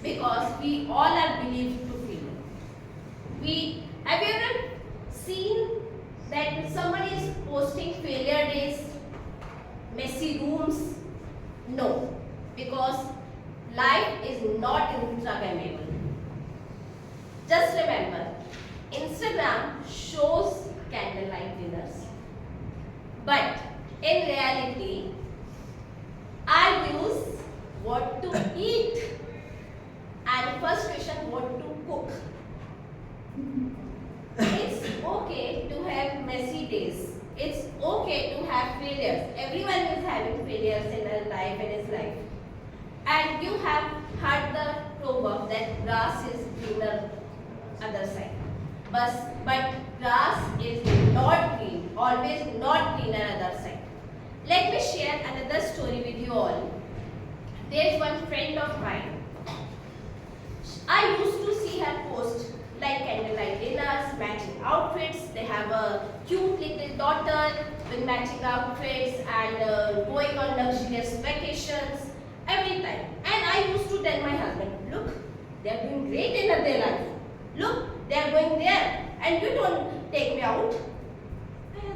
Because we all are believed to feel. Have you ever seen that somebody is posting failure days, messy rooms? No, because life is not Instagrammable. Just remember, Instagram shows candlelight dinners, but in reality, argues what to eat. And first question, what to cook. It's okay to have messy days. It's okay to have failures. Everyone is having failures in their life and his life. And you have heard the proverb that grass is greener other side. But grass is not green, always not greener other side. Let me share another story with you all. There's one friend of mine. I used to see her post like candlelight dinners, matching outfits. They have a cute little daughter with matching outfits and going on luxurious vacations every time. And I used to tell my husband, look, they are doing great in their life. Look, they are going there and you don't take me out. My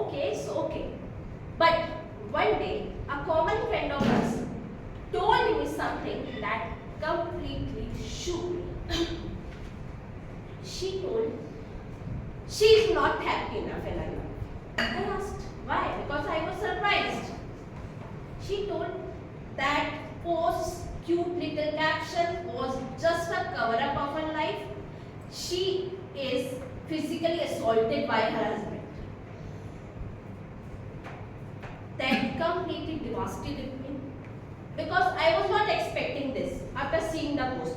okay, it's okay. But one day, a common friend of us told me something that completely shook me. She told she is not happy enough in her life. I asked why, because I was surprised. She told that post cute little caption was just a cover-up of her life. She is physically assaulted by her husband. That completely devastated me because I was not expecting this after seeing the post.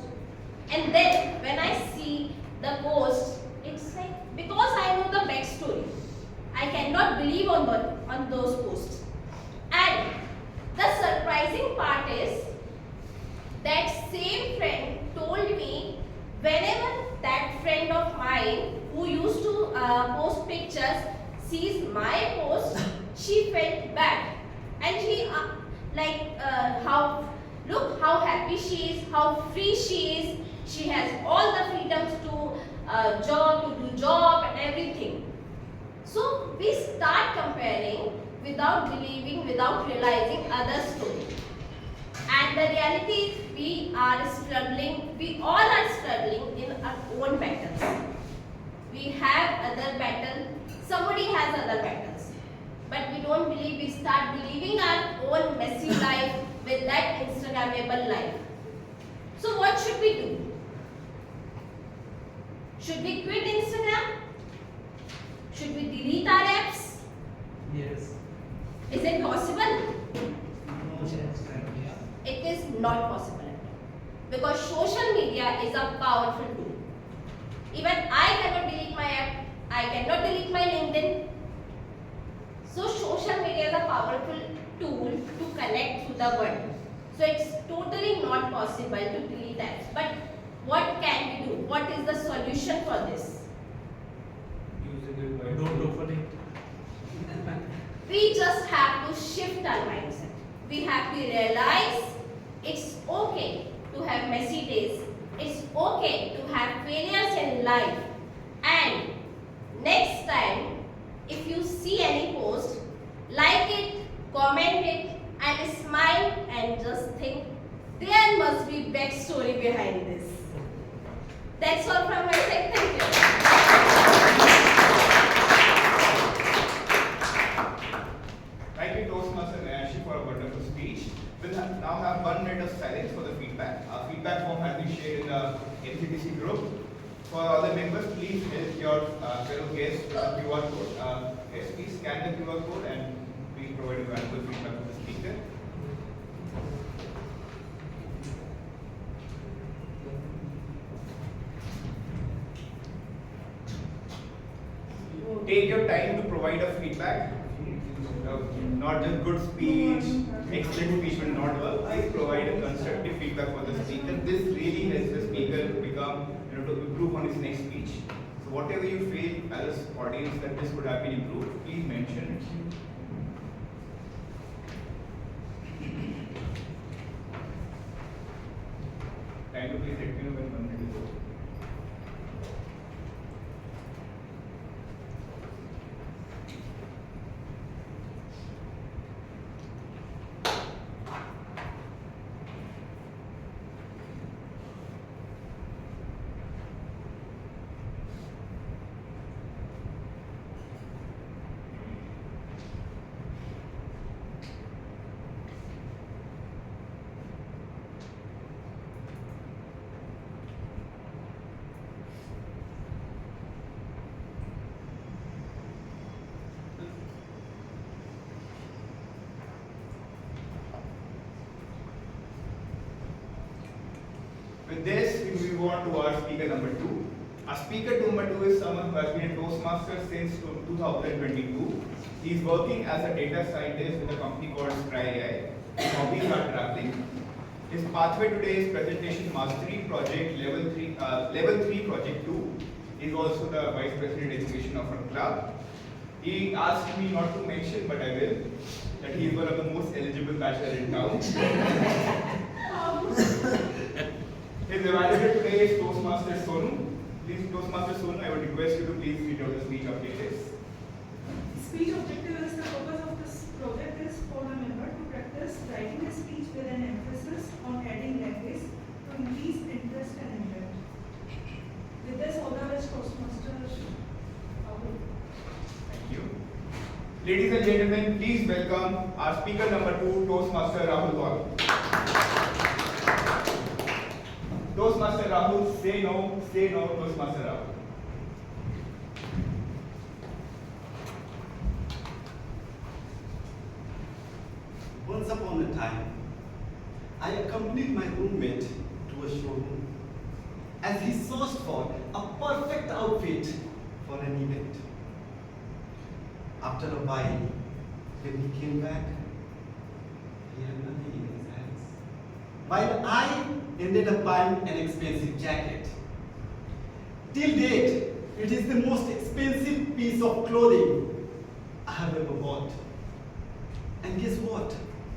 And then when I see the post, it's like, because I know the backstory, I cannot believe on those posts. And the surprising part is that same friend told me whenever that friend of mine who used to post pictures sees my post, she felt bad. And she look how happy she is, how free she is. She has all the freedoms to do job and everything. So we start comparing without believing, without realizing other story. And the reality is we are struggling, we all are struggling in our own battles. We have other battles, somebody has other battles. But we don't believe, we start believing our own messy life with that Instagrammable life. So what should we do? Should we quit Instagram? Should we delete our apps? Yes. Is it possible? It is not possible at all. Because social media is a powerful tool. Even I cannot delete my app. I cannot delete my LinkedIn. So social media is a powerful tool to connect to the world. So it's totally not possible to delete apps. But what can we do? What is the solution for this? Don't open it. We just have to shift our mindset. We have to realize it's okay to have messy days. It's okay to have failures in life. And next time, if you see any post, like it, comment it, and smile and just think, there must be backstory behind this. That's all from my side. Thank you. Thank you, Toastmasters and Ashish, for a wonderful speech. We'll now have 1 minute of silence for the feedback. Our feedback form has been shared in the MCTC group. For all the members, please help your fellow guests with the QR code. Yes, please scan the QR code and we provide a valuable feedback to the speaker. Take your time to provide a feedback. Not just good speech, excellent speech will not work. Please provide a constructive feedback for the speaker. This really helps the speaker become, to improve on his next speech. So whatever you feel as audience that this could have been improved, please mention it. Time to please let me know when 1 minute is over. With this, we move on to our speaker number 2. Our speaker number 2 is someone who has been a Toastmaster since 2022. He is working as a data scientist with a company called Try.ai. His hobbies are traveling. His pathway today is presentation mastery project level 3 project 2. He is also the vice president education of our club. He asked me not to mention, but I will, that he is one of the most eligible bachelors in town. His evaluator today is Toastmasters Sonu. Please, Toastmasters Sonu, I would request you to please read out the speech of his. speech objective is the purpose of this project is for the member to practice writing a speech with an emphasis on adding language to increase interest and enjoyment. With this, all the best, Toastmasters. Rahul. Thank you. Ladies and gentlemen, please welcome our speaker number 2, Toastmaster Rahul. Toastmaster Rahul, say no, Toastmaster Rahul. Once upon a time, I accompanied my roommate to a showroom as he searched for a perfect outfit for an event. After a while, when he came back, he had nothing in his hands. While I ended up buying an expensive jacket. Till date, it is the most expensive piece of clothing I have ever bought. And guess what?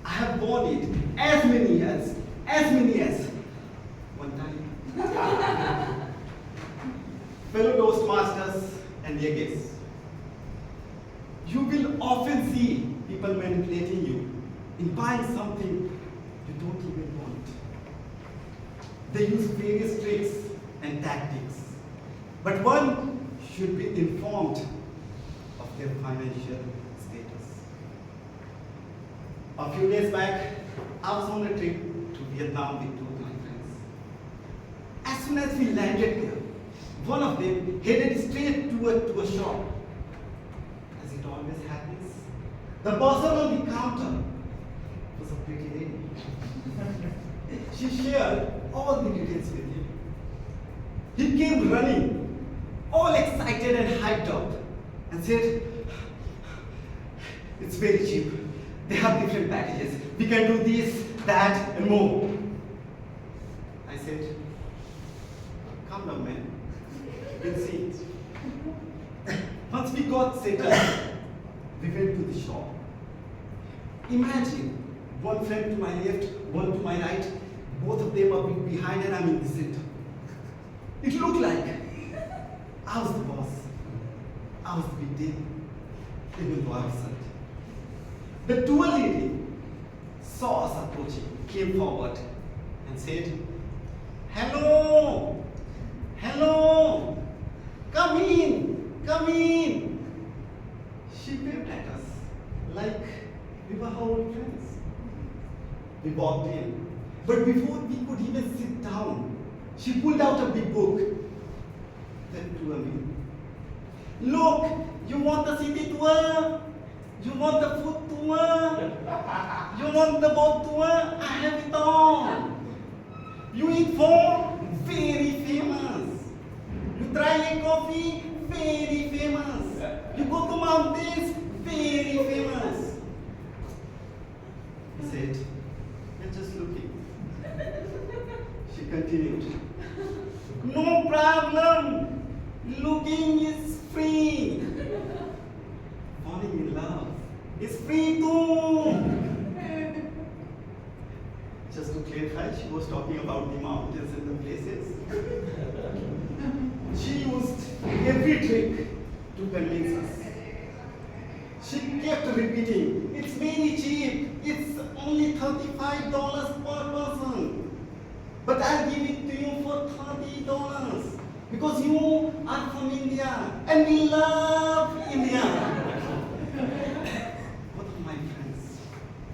I have worn it as many as one time. Fellow Toastmasters and their guests, you will often see people manipulating you in buying something you don't even want. They use various tricks and tactics, but one should be informed of their financial status. A few days back, I was on a trip to Vietnam with 2 of my friends. As soon as we landed there, one of them headed straight to a shop. As it always happens, the person on the counter was a pretty lady. She shared all the details with him. He came running, all excited and hyped up, and said, "It's very cheap. They have different packages. We can do this, that, and more." I said, "Calm down, man. We'll see." Once we got settled, we went to the shop. Imagine one friend to my left, one to my right, both of them are behind and I'm in the center. It looked like I was the boss. I was the big deal, even though I wasn't. The tour lady saw us approaching, came forward and said, "Hello, hello, come in." She waved at us like we were her old friends. We walked in, but before we could even sit down, she pulled out a big book. Then to me, "Look, you want the city tour? You want the food tour? You want the boat tour? I have it all. You eat for very famous. You try a coffee, very famous. You go to mountains, very famous." He said, "You're just looking." She continued, "No problem. Looking is free. Falling in love is free too." Just to clarify, she was talking about the mountains and the places. She used every trick to convince us. She kept repeating, "It's very cheap. It's only $35 per person. But I'll give it to you for $30 because you are from India and we love India." Both of my friends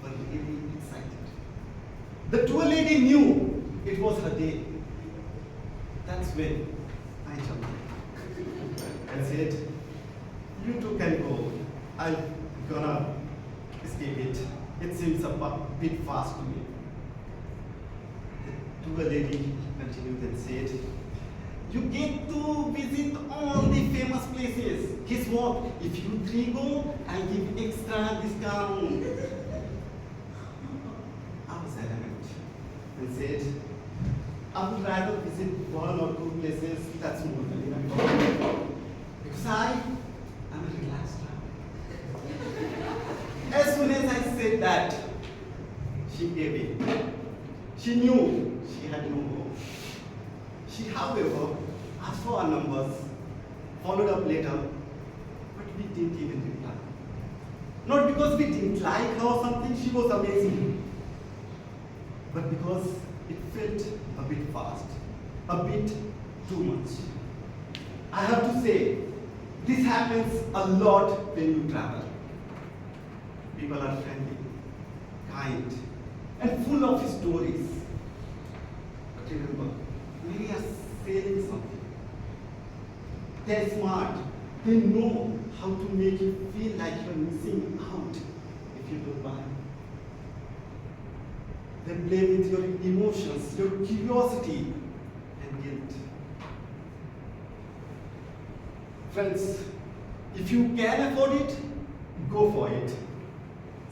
were really excited. The tour lady knew it was her day. That's when I jumped in and said, "You two can go. I'm gonna escape it. It seems a bit fast to me." The tour lady continued and said, "You get to visit all the famous places. Guess what? If you 3 go, I'll give extra discount." I was adamant and said, "I would rather visit 1 or 2 places. That's more than enough. Because I am a relaxed traveler." As soon as I said that, she gave in. She knew she had no hope. She, however, asked for our numbers, followed up later, but we didn't even reply. Not because we didn't like her or something, she was amazing. But because it felt a bit fast, a bit too much. I have to say, this happens a lot when you travel. People are friendly, kind, and full of stories. But remember, we are saying something. They're smart. They know how to make you feel like you're missing out if you don't buy. They play with your emotions, your curiosity, and guilt. Friends, if you can afford it, go for it.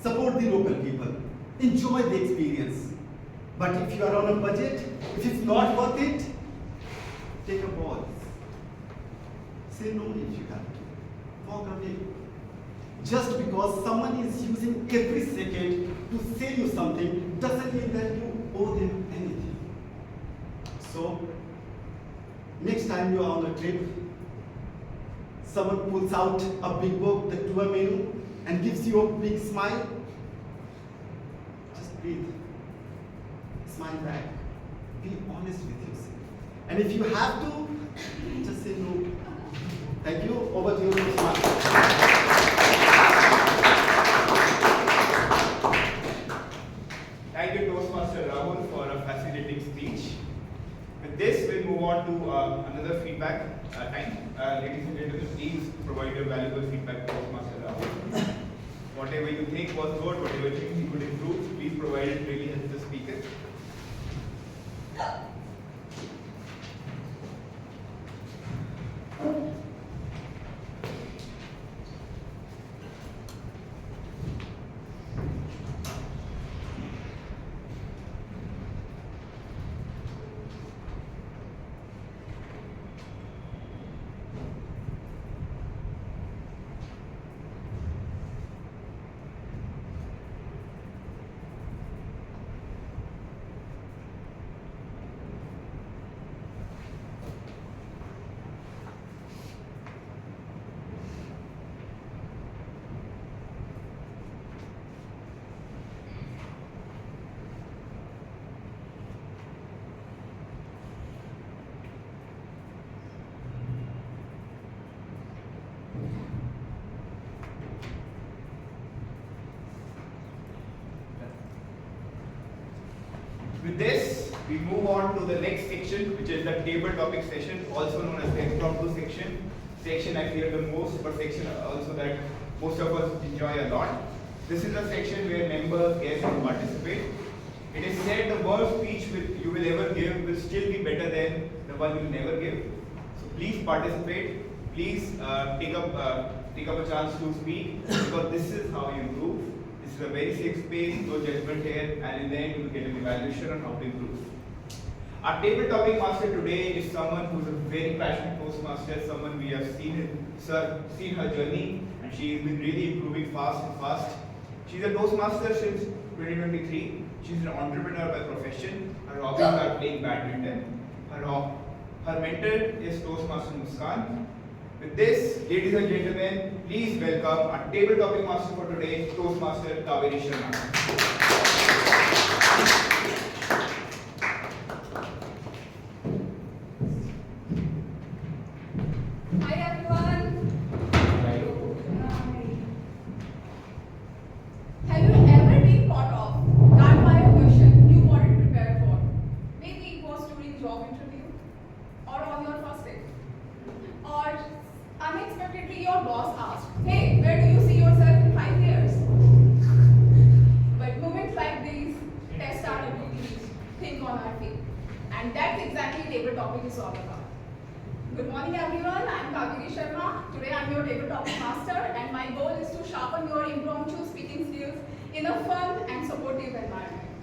Support the local people. Enjoy the experience. But if you are on a budget, if it's not worth it, take a pause. Say no if you have to. Walk away. Just because someone is using every second to sell you something doesn't mean that you owe them anything. So, next time you are on a trip, someone pulls out a big book, the tour menu, and gives you a big smile, just breathe. Smile back. Be honest with yourself. And if you have to, just say no. Thank you. Over to you, Muskan. Thank you, Toastmaster Rahul, for a fascinating speech. With this, we'll move on to another feedback time. Ladies and gentlemen, please provide your valuable feedback to Toastmaster Rahul. Whatever you think was good, whatever you think you could improve, please provide it. Really helps the speaker. With this, we move on to the next section, which is the table topic session, also known as the impromptu section. Section I fear the most, but section also that most of us enjoy a lot. This is the section where members, guests, and participate. It is said the worst speech you will ever give will still be better than the one you will never give. So please participate. Please take up a chance to speak, because this is how you improve. This is a very safe space, no judgment here, and in the end you will get an evaluation on how to improve. Our table topic master today is someone who is a very passionate Toastmaster, someone we have seen her journey, and she has been really improving fast and fast. She's a Toastmaster since 2023. She's an entrepreneur by profession. Her hobbies are playing badminton. Her mentor is Toastmaster Muskan. With this, ladies and gentlemen, please welcome our table topic master for today, Toastmaster Kaveri Sharma. Hi everyone. Have you ever been caught off guard by a question you weren't prepared for? Maybe it was during job interview, or on your first day, or unexpectedly your boss asked, "Hey, where do you see yourself in 5 years?" But moments like these test our abilities to think on our feet, and that's exactly table topic is all about. Good morning everyone, I am Kaveri Sharma. Today I am your table topic master, and my goal is to sharpen your impromptu speaking skills in a fun and supportive environment.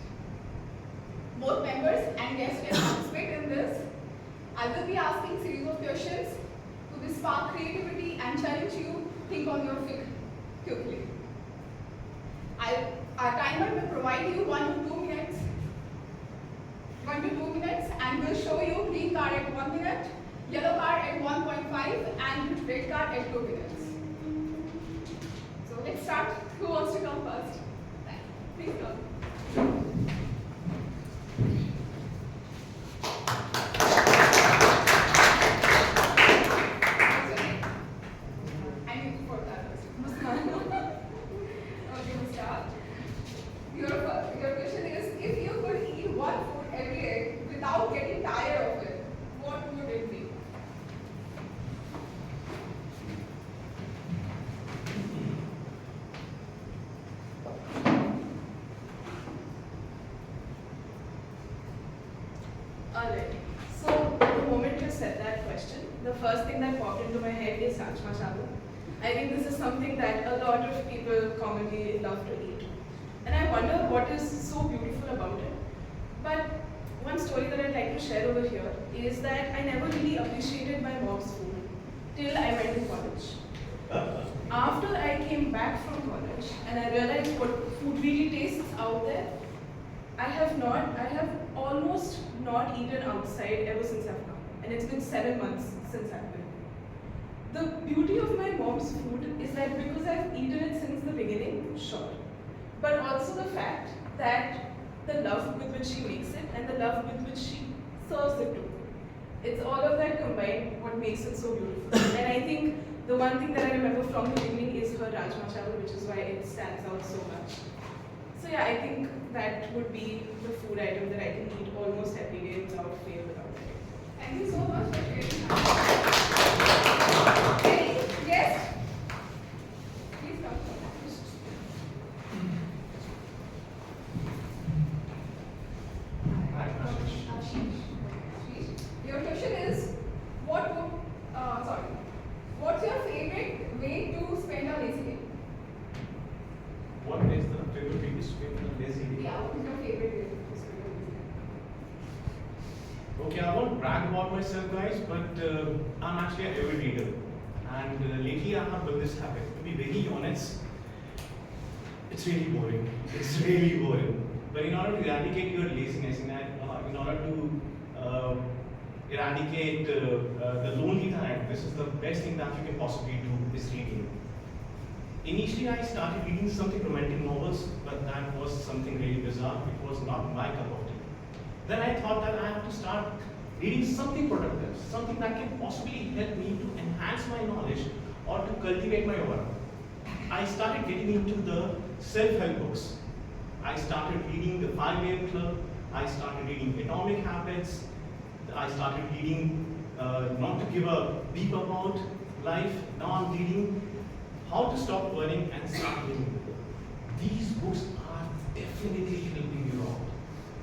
Both members and guests can participate in this. I will be asking series of questions to spark creativity and challenge you to think on your feet quickly. Our timer will provide you 1 to 2 minutes. 1 to 2 minutes, and will show you green card at 1 minute, yellow card at 1.5, and red card at 2 minutes. So let's start. Who wants to come first? Please come. I need to put that first. Muskan. Okay, we'll start. Your question is, if you could eat one food every day without getting tired of it, what would it be? Alright, so the moment you said that question, the first thing that popped into my head is Saksham. I think this is something that a lot of people commonly love to eat. And I wonder what is so beautiful about it. But one story that I'd like to share over here is that I never really appreciated my mom's food till I went to college. After I came back from college and I realized what food really tastes out there, I have almost not eaten outside ever since I've come. And it's been 7 months since I've been. The beauty of my mom's food is that because I've eaten it since the beginning, sure. But also the fact that the love with which she makes it and the love with which she serves it too. It's all of that combined what makes it so beautiful. And I think the one thing that I remember from the beginning is her rajma chawal, which is why it stands out so much. So yeah, I think that would be the food item that I can eat almost every day without fail, without fail. Thank you so much for sharing that. Any guest? Please come. Ashish. Your question is, what's your favorite way to spend a lazy day? What is the favorite way to spend a lazy day? Yeah, what is your favorite way to spend a lazy day? Okay, I won't brag about myself, guys, but I'm actually an avid reader. And lately I have built this habit. To be very honest, it's really boring. It's really boring. But in order to eradicate your laziness, in order to eradicate the lonely time, this is the best thing that you can possibly do, is reading. Initially, I started reading something romantic novels, but that was something really bizarre. It was not my cup of tea. Then I thought that I have to start reading something productive, something that can possibly help me to enhance my knowledge or to cultivate my aura. I started getting into the self-help books. I started reading the 5 AM Club. I started reading Atomic Habits. I started reading Not to Give a Beep About Life. Now I'm reading How to Stop Worrying and Start Living. These books are definitely helping me out.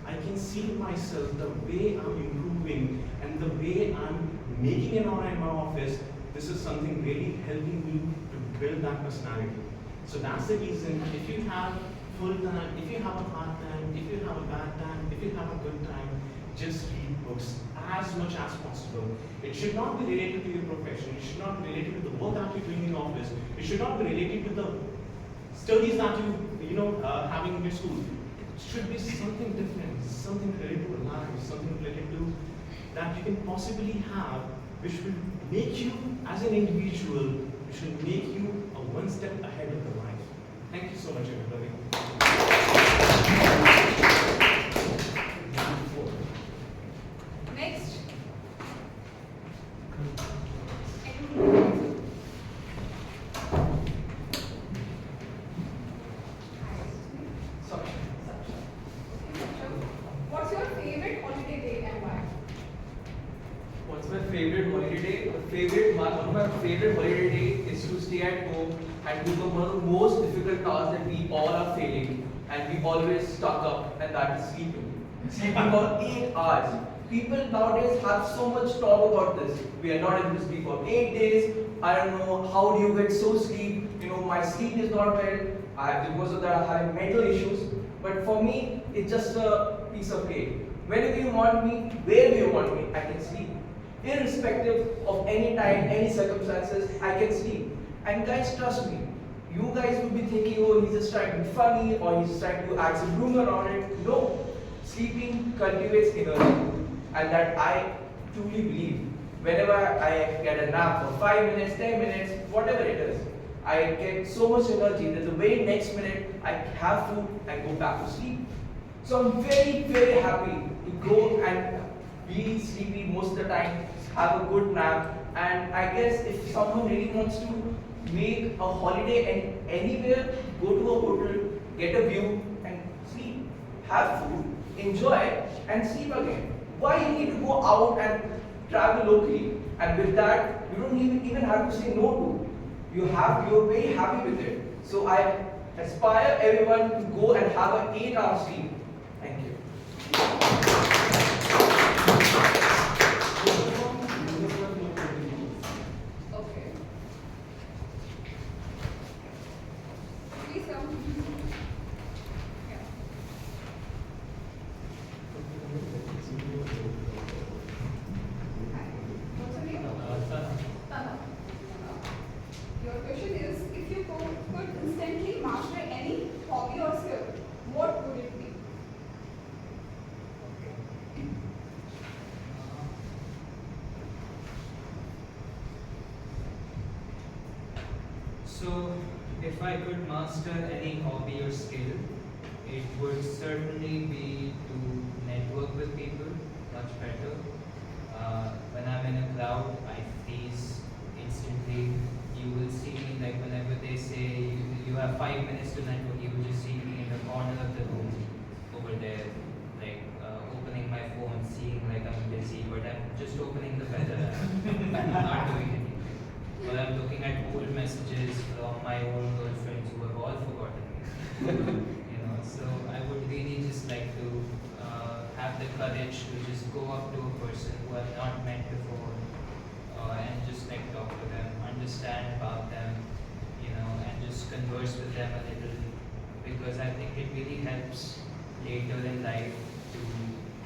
I can see myself, the way I'm improving and the way I'm making an aura in my office. This is something really helping me to build that personality. So that's the reason, if you have full time, if you have a hard time, if you have a bad time, if you have a good time, just read books as much as possible. It should not be related to your profession. It should not be related to the work that you're doing in office. It should not be related to the studies that you having in your school. It should be something different, something related to life, something related to that you can possibly have, which will make you as an individual, which will make you a one step ahead of the life. Thank you so much, everybody. Next. What's your favorite holiday day and why? What's my favorite holiday day? One of my favorite holiday day is to stay at home and do one of the most difficult tasks that we all are failing and we always stuck up, and that is sleeping. Sleeping for 8 hours. People nowadays have so much talk about this. We are not able to sleep for 8 days. I don't know how do you get so sleep. My sleep is not well. Because of that, I'm having mental issues. But for me, it's just a piece of cake. Whenever you want me, wherever you want me, I can sleep. Irrespective of any time, any circumstances, I can sleep. And guys, trust me, you guys will be thinking, oh, he's just trying to be funny or he's just trying to add some rumor on it. No, sleeping cultivates energy. And that I truly believe. Whenever I get a nap for 5 minutes, 10 minutes, whatever it is, I get so much energy that the very next minute I have food, I go back to sleep. So I'm very, very happy to go and be sleepy most of the time, have a good nap, and I guess if someone really wants to make a holiday and anywhere, go to a hotel, get a view and sleep, have food, enjoy and sleep again. Why you need to go out and travel locally? And with that, you don't even have to say no to. You're very happy with it. So I aspire everyone to go and have an 8-hour sleep. Thank you. Okay. Please come. Yeah. Hi. What's your name? Tana. Your question is, if you could instantly master any hobby or skill, what would it be? So, if I could master any hobby or skill, it would certainly be to network with people much better. When I'm in a crowd, I freeze instantly. You will see me like whenever they say you have 5 minutes to network, you will just see me in the corner of the room over there, like opening my phone, seeing like I'm busy, but I'm just opening the weather app. I'm not doing anything. Or I'm looking at old messages from my old girlfriends who have all forgotten me. So I would really just like to have the courage to just go up to a person who I've not met before and just like talk to them, understand about them, and just converse with them a little, because I think it really helps later in life to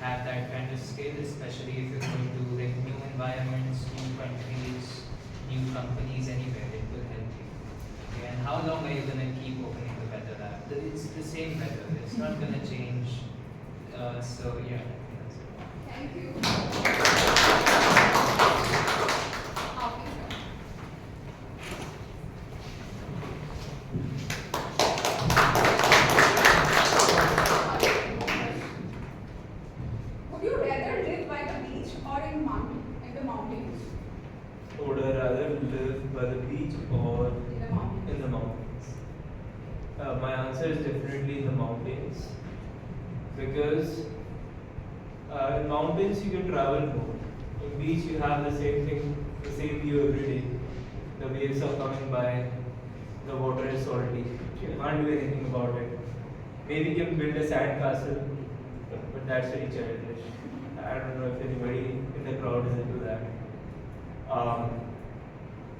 have that kind of skill, especially if you're going to like new environments, new countries, new companies, anywhere. It will help you. Okay, and how long are you going to keep opening the weather app? It's the same weather. It's not going to change. So yeah. Thank you. Would you rather live by the beach or in the mountains? Would I rather live by the beach or In the mountains. in the mountains? My answer is definitely in the mountains, because in mountains you can travel more. In beach you have the same thing, the same view every day. The waves are coming by, the water is salty. You can't do anything about it. Maybe you can build a sand castle, but that's very childish. I don't know if anybody in the crowd is into that.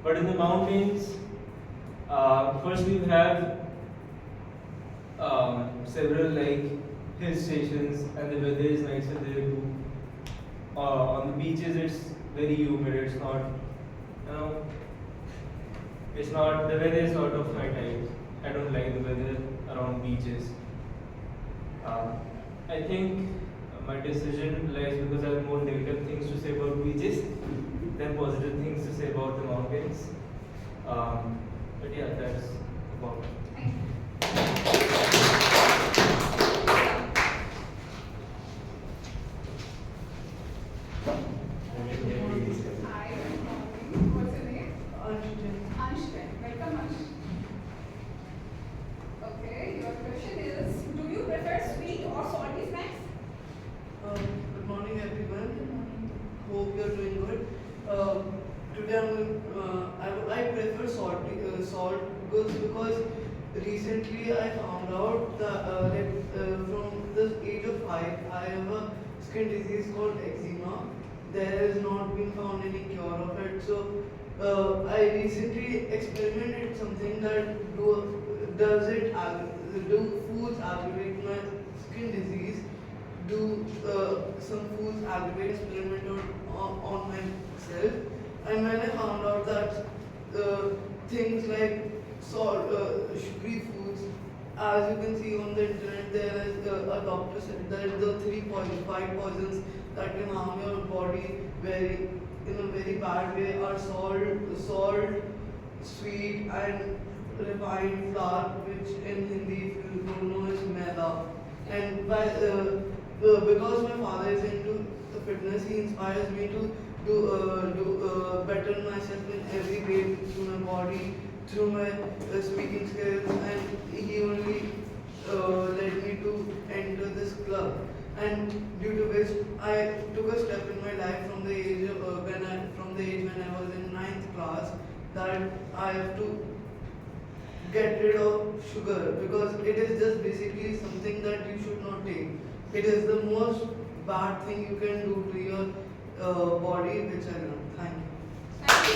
But in the mountains, first we have several like hill stations, and the weather is nicer there too. On the beaches, it's very humid. It's not, it's not. The weather is not of my type. I don't like the weather around beaches. I think my decision lies because I have more negative things to say about beaches than positive things to say about the mountains. But yeah, that's about it. Hi, good morning. What's your name? Anshuman. Welcome, Ansh. Okay, your question is, do you prefer sweet or salty snacks? Good morning, everyone. Hope you're doing good. Today I prefer salt because recently I found out that from the age of 5 I have a skin disease called eczema. There has not been found any cure of it. So I recently experimented something that do foods aggravate my skin disease? Do some foods aggravate experiment on myself? And when I found out that things like sugary foods, as you can see on the internet, there is a doctor said that the 5 poisons that can harm your body in a very bad way are salt, sweet, and refined flour, which in Hindi, if you don't know, is maida. And because my father is into the fitness, he inspires me to better myself in every way through my body, through my speaking skills, and he only led me to enter this club. And due to which I took a step in my life from the age when I was in 9th class, that I have to get rid of sugar, because it is just basically something that you should not take. It is the most bad thing you can do to your body, which I learned. Thank you.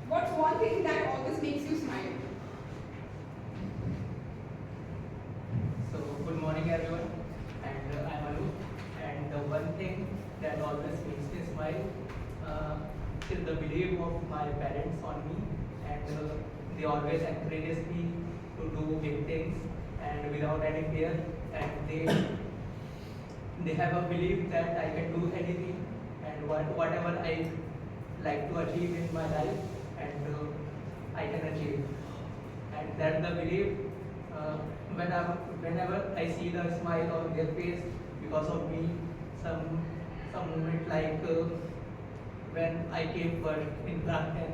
What's one thing that always makes you smile? So, good morning everyone, and I'm Rahul. And the one thing that always makes me smile is the belief of my parents on me, and they always encourages me to do big things and without any fear. And they have a belief that I can do anything and whatever I like to achieve in my life, and I can achieve. And that's the belief. Whenever I see the smile on their face because of me, some moment like when I came first in class 10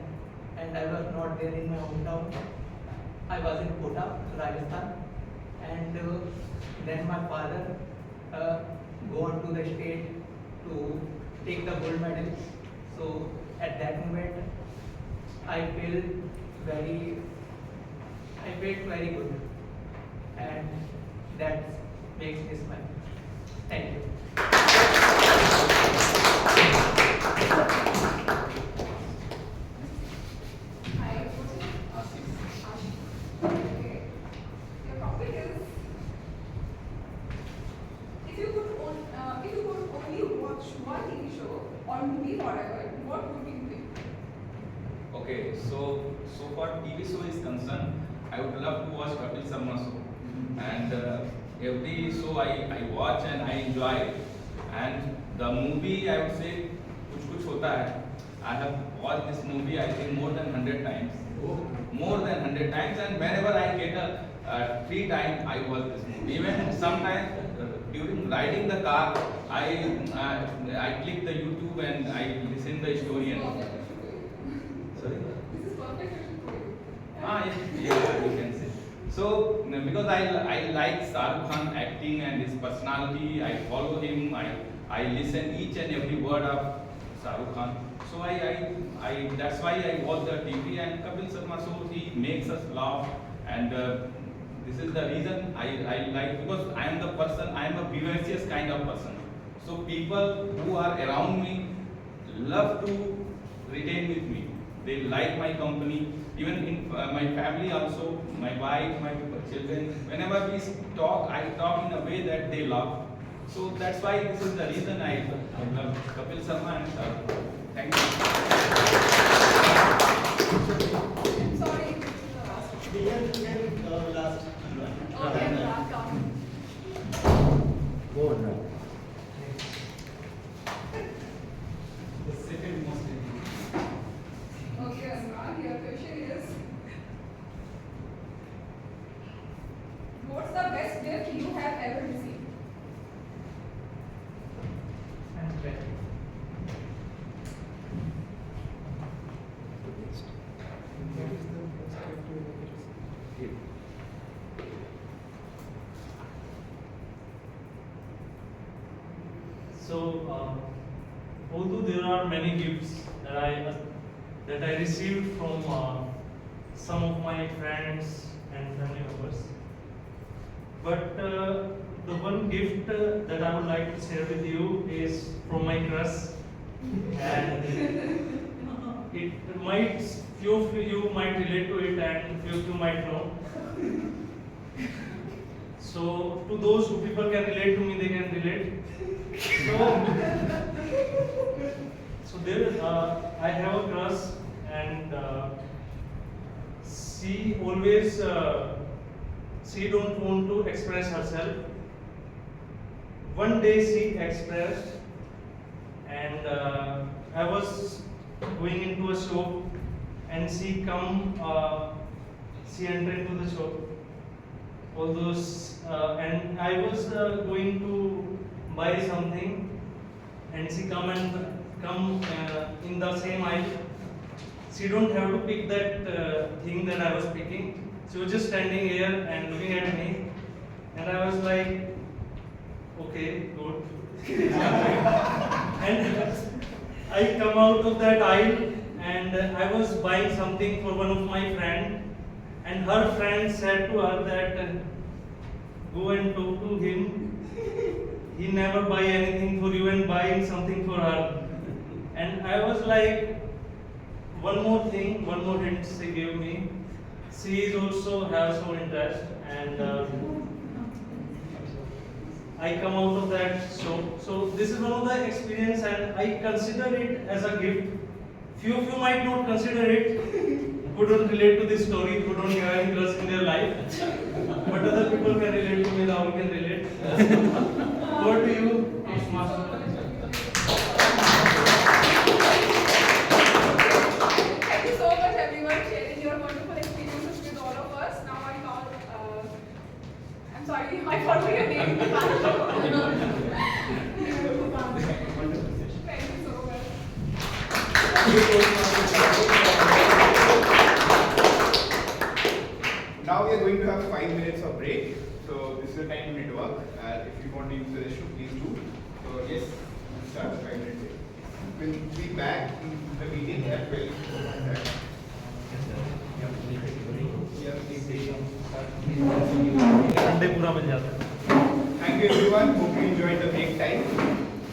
and I was not there in my hometown. I was in Kota, Rajasthan, and then my father go on to the state to take the gold medal. So at that moment, I felt very good, and that makes me smile. Thank you. Hi, Ashish. Okay. Your topic is, if you could only watch one TV show or movie forever, what would you pick? Okay, so far TV show is concerned, I would love to watch Kapil Sharma show, and every show I watch and I enjoy. And the movie, I would say Kuch Kuch Hota Hai. I have watched this movie I think more than 100 times. More than 100 times, and whenever I get a free time, I watch this movie. Even sometimes during riding the car, I click the YouTube and I listen the story and. Sorry? This is perfect for you. Yeah, you can say. So, because I like Shah Rukh Khan acting and his personality, I follow him, I listen each and every word of Shah Rukh Khan. So that's why I watch the TV, and Kapil Sharma show, he makes us laugh, and this is the reason I like, because I am the person, I am a vivacious kind of person. So people who are around me love to retain with me. They like my company. Even in my family also, my wife, my children, whenever we talk, I talk in a way that they love. So that's why this is the reason I love Kapil Sharma and Shah Rukh Khan. Thank you. I'm sorry, this is the last one. Last. Okay, last one. Go on now. The second most important. Okay, Anurag, your question is, what's the best gift you have ever received? So, although there are many gifts that I received from some of my friends and family members, but the one gift that I would like to share with you is from my crush, and it might few of you might relate to it, and few of you might know. So, to those who people can relate to me, they can relate. So there, I have a crush, and she always she don't want to express herself. One day she expressed, and I was going into a shop, and she entered into the shop. All those, and I was going to buy something, and she come in the same aisle. She don't have to pick that thing that I was picking. She was just standing here and looking at me, and I was like, okay, good. And I come out of that aisle, and I was buying something for one of my friend, and her friend said to her that go and talk to him. He never buy anything for you and buying something for her. And I was like, one more hint she gave me. She is also have some interest, and I come out of that shop. So this is one of the experience, and I consider it as a gift. Few of you might not consider it, who don't relate to this story, who don't have any crush in their life. But other people can relate to me, Rahul can relate. Over to you, Toastmaster. Thank you so much, everyone, sharing your wonderful experiences with all of us. Now I call, I'm sorry, I forgot your name. Thank you so much. Now we are going to have 5 minutes of break. So this is the time to network. If you want to use the restroom, please do. So yes, we'll start the 5 minute break. We'll be back in the meeting at 12. Thank you everyone. Hope you enjoyed the break time.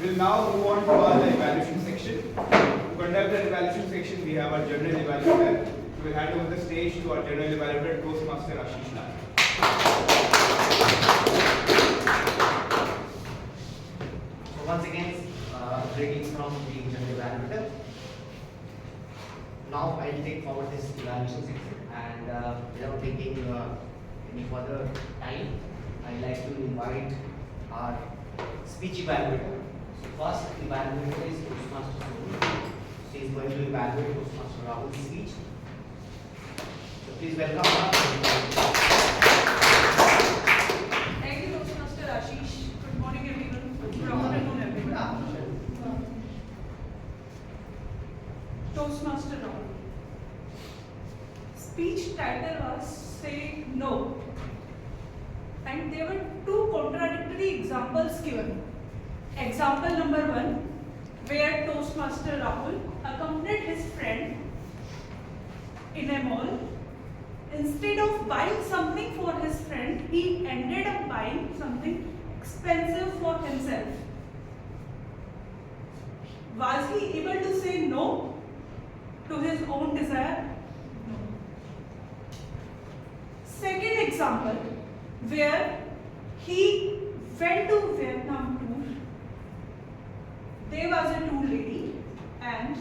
We'll now move on to our evaluation section. To conduct the evaluation section, we have our general evaluator. We will hand over the stage to our general evaluator, Toastmaster Ashish. So once again, greetings from the general evaluator. Now I'll take forward this evaluation section, and without taking any further time, I'd like to invite our speech evaluator. So first evaluator is Toastmaster Rahul. She is going to evaluate Toastmaster Rahul's speech. So please welcome her. Thank you, Toastmaster Ashish. Good morning, everyone. Good afternoon, everyone. Toastmaster Rahul. Speech title was Say No. And there were two contradictory examples given. Example number 1, where Toastmaster Rahul accompanied his friend in a mall. Instead of buying something for his friend, he ended up buying something expensive for himself. Was he able to say no to his own desire? No. Second example, where he went to Vietnam tour. There was a tour lady, and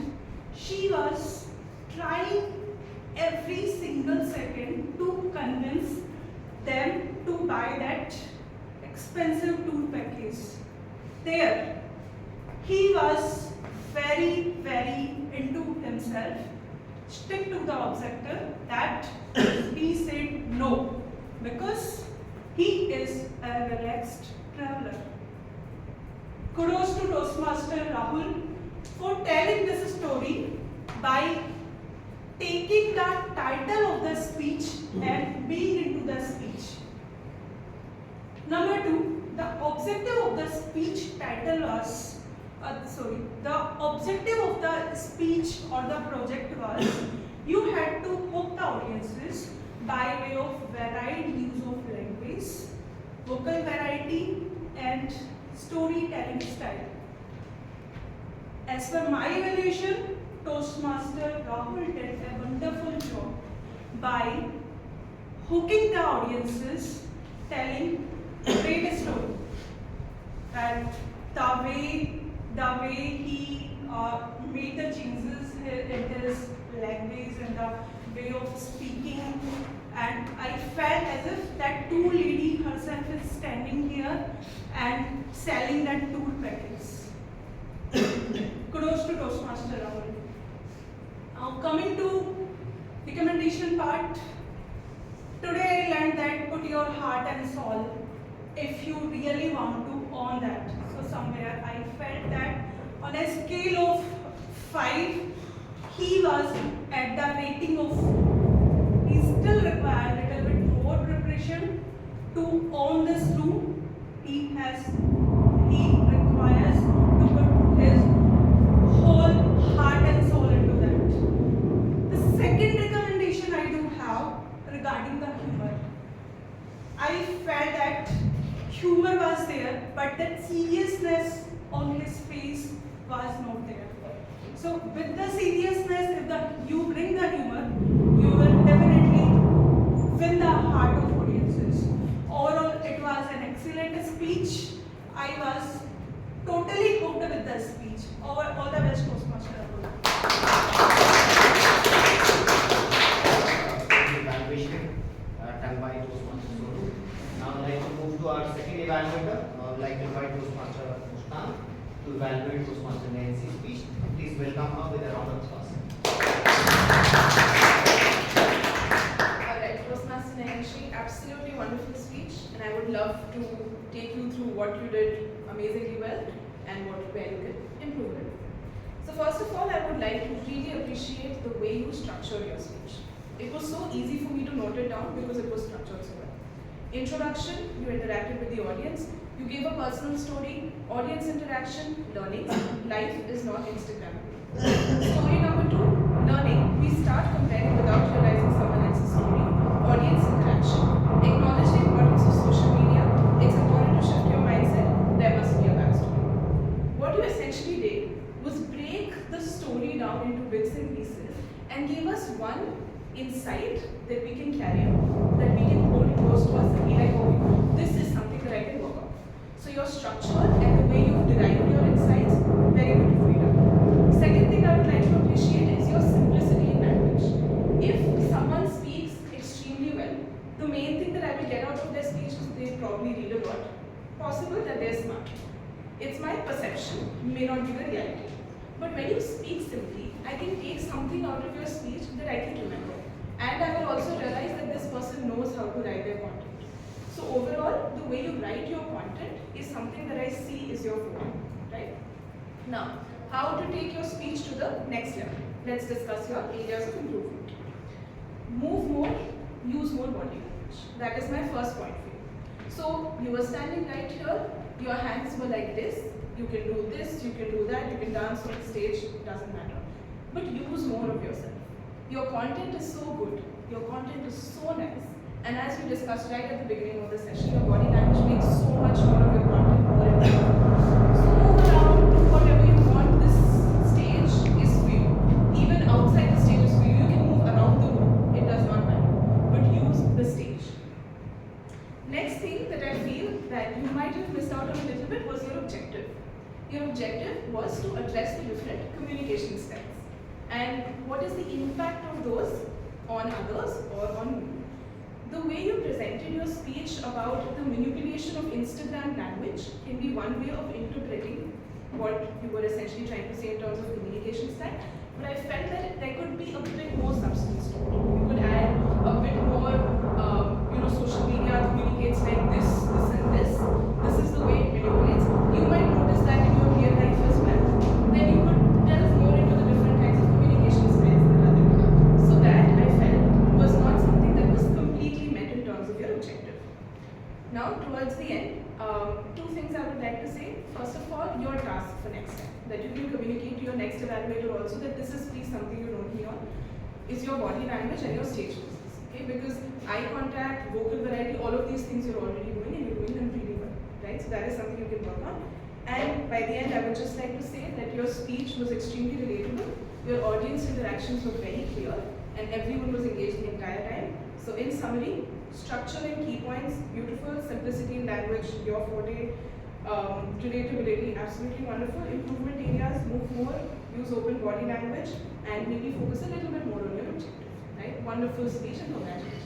she was trying every single second to convince them to buy that expensive tour package. There, he was very, very into himself, stick to the objective that he said no, because he is a relaxed traveler. Kudos to Toastmaster Rahul for telling this story by taking the title of the speech and being into the speech. Number 2, the objective of the speech title was, the objective of the speech or the project was, you had to hook the audiences by way of varied use of language, vocal variety, and storytelling style. As per my evaluation, Toastmaster Rahul did a wonderful job by hooking the audiences, telling a great story. And the way he made the changes in his language and the way of speaking, and I felt as if that tool lady herself is standing here and selling that tool packets. Kudos to Toastmaster Rahul. Now coming to recommendation part, today I learned that put your heart and soul if you really want to own that. So somewhere I felt that on a scale of 5, he was at the rating of, he still requires a little bit more preparation to own this tool. He requires to put his whole heart and soul into that. The second recommendation I do have regarding the humor. I felt that humor was there, but that seriousness on his face was not there. So with the seriousness, if you bring the humor, you will definitely win the heart of audiences. Overall, it was an excellent speech. I was totally hooked with the speech. All the best, Toastmaster Rahul. Evaluation done by Toastmaster Solu. Now I'd like to move to our second evaluator. I'd like to invite Toastmaster Muskan to evaluate Toastmaster Nancy's speech. Please welcome her with a round of applause. Alright, Toastmaster Nancy, absolutely wonderful speech, and I would love to take you through what you did amazingly well and where you can improve it. So first of all, I would like to really appreciate the way you structured your speech. It was so easy for me to note it down because it was structured so well. Introduction, you interacted with the audience. You gave a personal story, audience interaction, learning. Life is not Instagrammable. Story number 2, learning. We start comparing without realizing someone else's story. Audience interaction. Acknowledge the importance of social media. It's important to shift your mindset. There must be a backstory. What you essentially did was break the story down into bits and pieces and give us one insight that we can carry on, that we can hold close to us and be like, oh, this is something that I can work on. So your structure and the way you've derived your insights, very beautifully done. Second thing I would like to appreciate is your simplicity in language. If someone speaks extremely well, the main thing that I will get out of their speech is they probably read a lot. Possible that they're smart. It's my perception, may not be the reality. But when you speak simply, I can take something out of your speech that I can remember. And I will also realize that this person knows how to write their content. So overall, the way you write your content is something that I see is your forte, right? Now, how to take your speech to the next level? Let's discuss your areas of improvement. Move more, use more body language. That is my first point for you. So you were standing right here, your hands were like this. You can do this, you can do that, you can dance on stage, it doesn't matter. But use more of yourself. Your content is so good, your content is so nice, and as we discussed right at the beginning of the session, your body language makes so much more of your content more important. So move around, do whatever you want. This stage is for you. Even outside the stage is for you. You can move around the room, it does not matter. But use the stage. Next thing that I feel that you might have missed out on a little bit was your objective. Your objective was to address the different communication styles. And what is the impact of those on others or on you? The way you presented your speech about the manipulation of Instagram language can be one way of interpreting what you were essentially trying to say in terms of communication style. But I felt that there could be a bit more substance to it. You could add a bit more, social media communicates like this, this and this. This is the way it manipulates. You might notice that in your real life as well. Then you could delve more into the different kinds of communication styles that are there. So that I felt was not something that was completely met in terms of your objective. Now towards the end, two things I would like to say. First of all, your task for next time. That you can communicate to your next evaluator also that this is please something you don't hear is your body language and your stage presence. Okay, because eye contact, vocal variety, all of these things you're already doing and you're doing them really well. Right? So that is something you can work on. And by the end, I would just like to say that your speech was extremely relatable. Your audience interactions were very clear and everyone was engaged the entire time. So in summary, structure and key points, beautiful, simplicity in language, your forte, relatability, absolutely wonderful. Improvement areas, move more, use open body language, and maybe focus a little bit more on your objective. Right? Right? Wonderful speech and congratulations.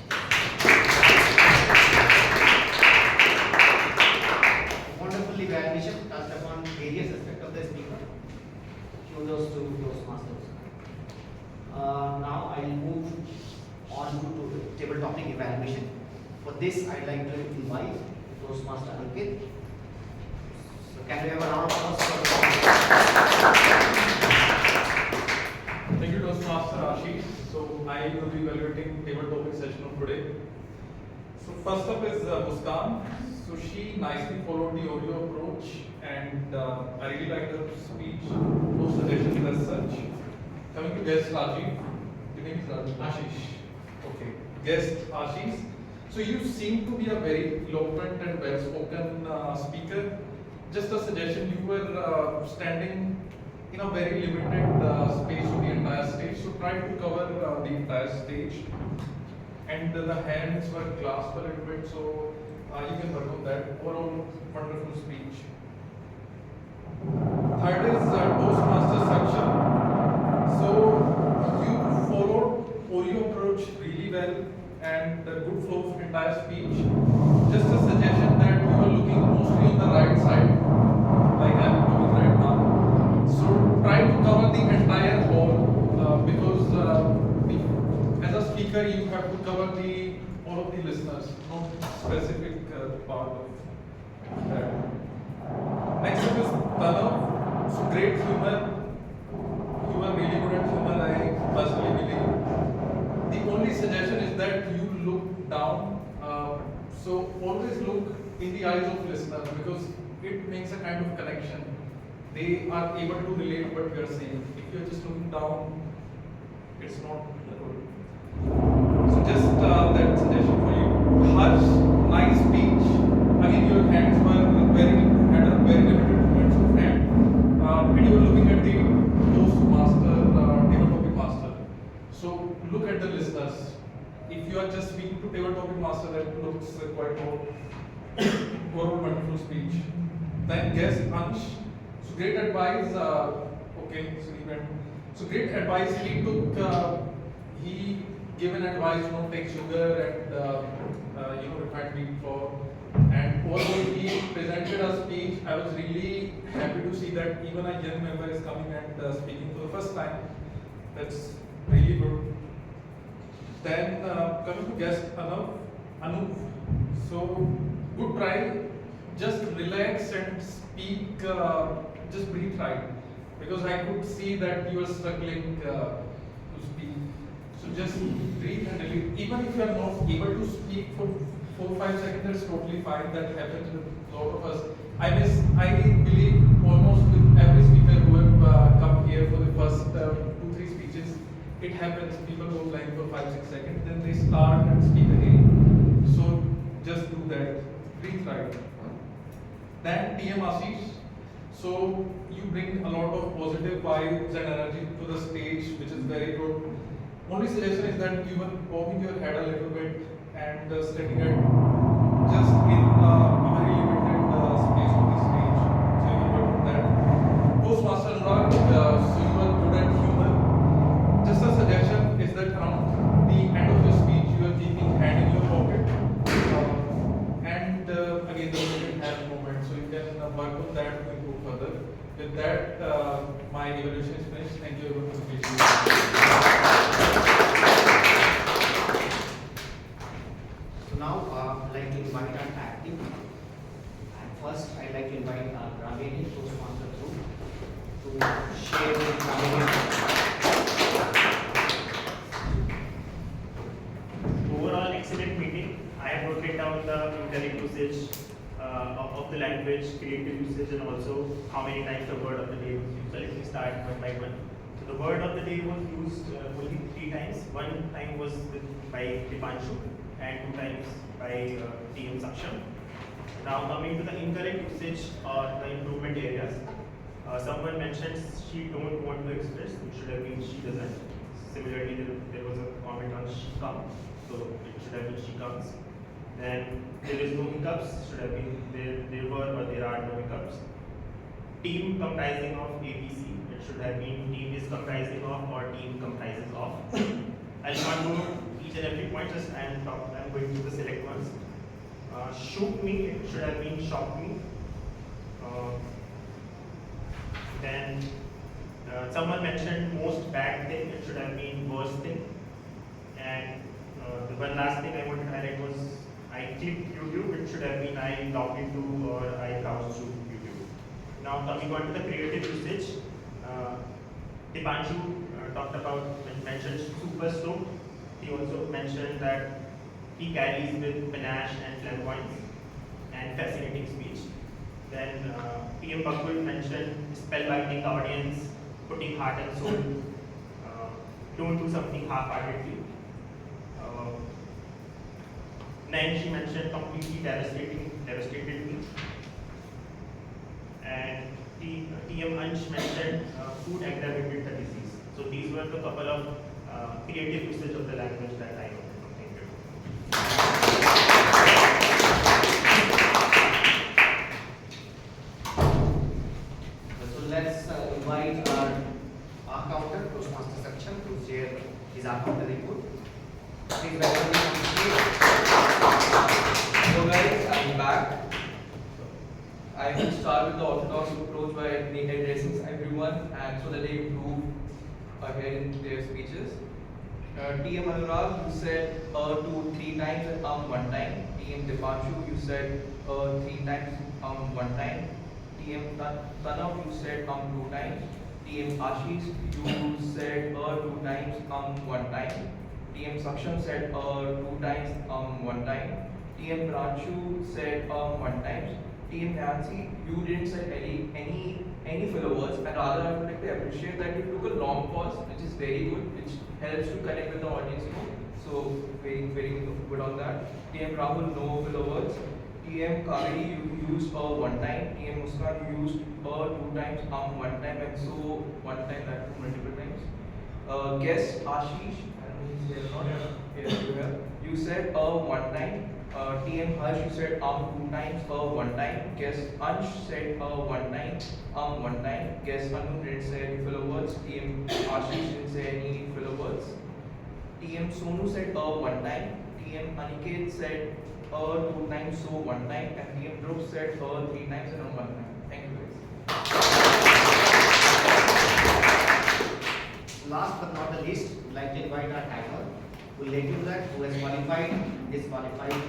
Wonderful evaluation touched upon various aspects of the speaker. Kudos to Toastmasters. Now I'll move on to table topic evaluation. For this, I'd like to invite Toastmaster Ankit. So can we have a round of applause for Thank you, Toastmaster Ashish. So I will be evaluating table topic session of today. So first up is Muskan. So she nicely followed the audio approach, and I really liked her speech. No suggestions as such. Coming to guest Rajiv. Your name is Rajiv? Ashish. Okay. Guest Ashish. So you seem to be a very eloquent and well-spoken speaker. Just a suggestion, you were standing in a very limited space of the entire stage, so try to cover the entire stage. And the hands were clasped a little bit, so you can work on that. Overall, wonderful speech. Third is Toastmaster Saksham. So you followed audio approach really well and the good flow of entire speech. Just a suggestion that you are looking mostly on the right side, like I am doing right now. So try to cover the entire hall because as a speaker you have to cover all of the listeners, no specific part of that. Next up is Tanav. So great humor. You are really good at humor, I personally believe. The only suggestion is that you look down. So always look in the eyes of listeners because it makes a kind of connection. They are able to relate what you are saying. If you are just looking down, it's not good. So just that suggestion for you. Harsh, nice speech. Again, your hands were had a very limited movements of hand. And you were looking at the Toastmaster, table topic master. So look at the listeners. If you are just speaking to table topic master, that looks quite overall wonderful speech. Then guest Ansh. So great advice. Okay, so he went. So great advice he took. He gave an advice, take sugar and refined wheat flour. And overall, he presented a speech. I was really happy to see that even a young member is coming and speaking for the first time. That's really good. Then coming to guest Anup. So good try. Just relax and speak. Just breathe right, because I could see that you are struggling to speak. So just breathe and release. Even if you are not able to speak for 4-5 seconds, that's totally fine. That happens with a lot of us. I believe almost with every speaker who have come here for the first 2-3 speeches, it happens. People go blank for 5-6 seconds, then they start and speak again. So just do that. Breathe right. Then TM Ashish. So you bring a lot of positive vibes and energy to the stage, which is very good. Only suggestion is that you were bobbing your head a little bit and standing at just in a very limited space on the stage. So you will work on that. Toastmaster Anurag, so you are good at humor. Just a suggestion is that around the end of your speech, you are keeping hand in your pocket. And again, the limited hand movement. So you can work on that to improve further. With that, my evaluation is finished. Thank you everyone for listening. So now I'd like to invite our tag team. And first, I'd like to invite our Grameen Toastmaster group to share with Grameen. Overall, excellent meeting. I have noted down the incorrect usage of the language, creative usage, and also how many times the word of the day was used. So let me start one by one. So the word of the day was used only 3 times. One time was by Dipanshu and 2 times by TM Saksham. Now coming to the incorrect usage or the improvement areas. Someone mentioned she don't want to express, it should have been she doesn't. Similarly, there was a comment on she come, so it should have been she comes. Then there is no hiccups, should have been there were or there are no hiccups. Team comprising of ABC, it should have been team is comprising of or team comprises of. I'll not go each and every point, just I'm going to the select ones. Shoot me, it should have been shock me. Then someone mentioned most bad thing, it should have been worst thing. And the one last thing I wanted to highlight was I clicked YouTube, it should have been I logged into or I browsed through YouTube. Now coming on to the creative usage, Dipanshu talked about, mentioned super slow. He also mentioned that he carries with panache and flamboyance and fascinating speech. Then TM Bakul mentioned spellbinding the audience, putting heart and soul, don't do something half-heartedly. Then she mentioned completely devastated me. And TM Ansh mentioned food aggravated the disease. So these were the couple of creative usage of the language that I know. Thank you. So let's invite our counter, Toastmaster Saksham, to share his counter report. Please welcome him on stage. So guys, I'm back. I will start with the orthodox approach by addressing everyone and so that they improve ahead in their speeches. TM Anurag, you said 2 3 times and 1 time. TM Dipanshu, you said 3 times 1 time. TM Tanav, you said 2 times. TM Ashish, you said 2 times 1 time. TM Saksham said 2 times 1 time. TM Pranshu said 1 time. TM Nancy, you didn't say any filler words, and rather I would like to appreciate that you took a long pause, which is very good, which helps to connect with the audience more. So very good on that. TM Rahul, no filler words. TM Kaveri, you used 1 time. TM Muskan, you used 2 times 1 time, and so 1 time that multiple times. Guest Ashish, I don't know if he's here or not. Yes, you have. You said 1 time. TM Harsh, you said 2 times 1 time. Guest Ansh said 1 time 1 time. Guest Anu didn't say any filler words. TM Ashish didn't say any filler words. TM Sonu said 1 time. TM Aniket said 2 times, so 1 time. And TM Dhruv said 3 times and 1 time. Thank you guys. Last but not the least, we'd like to invite our timer who will let you know that who has qualified, disqualified.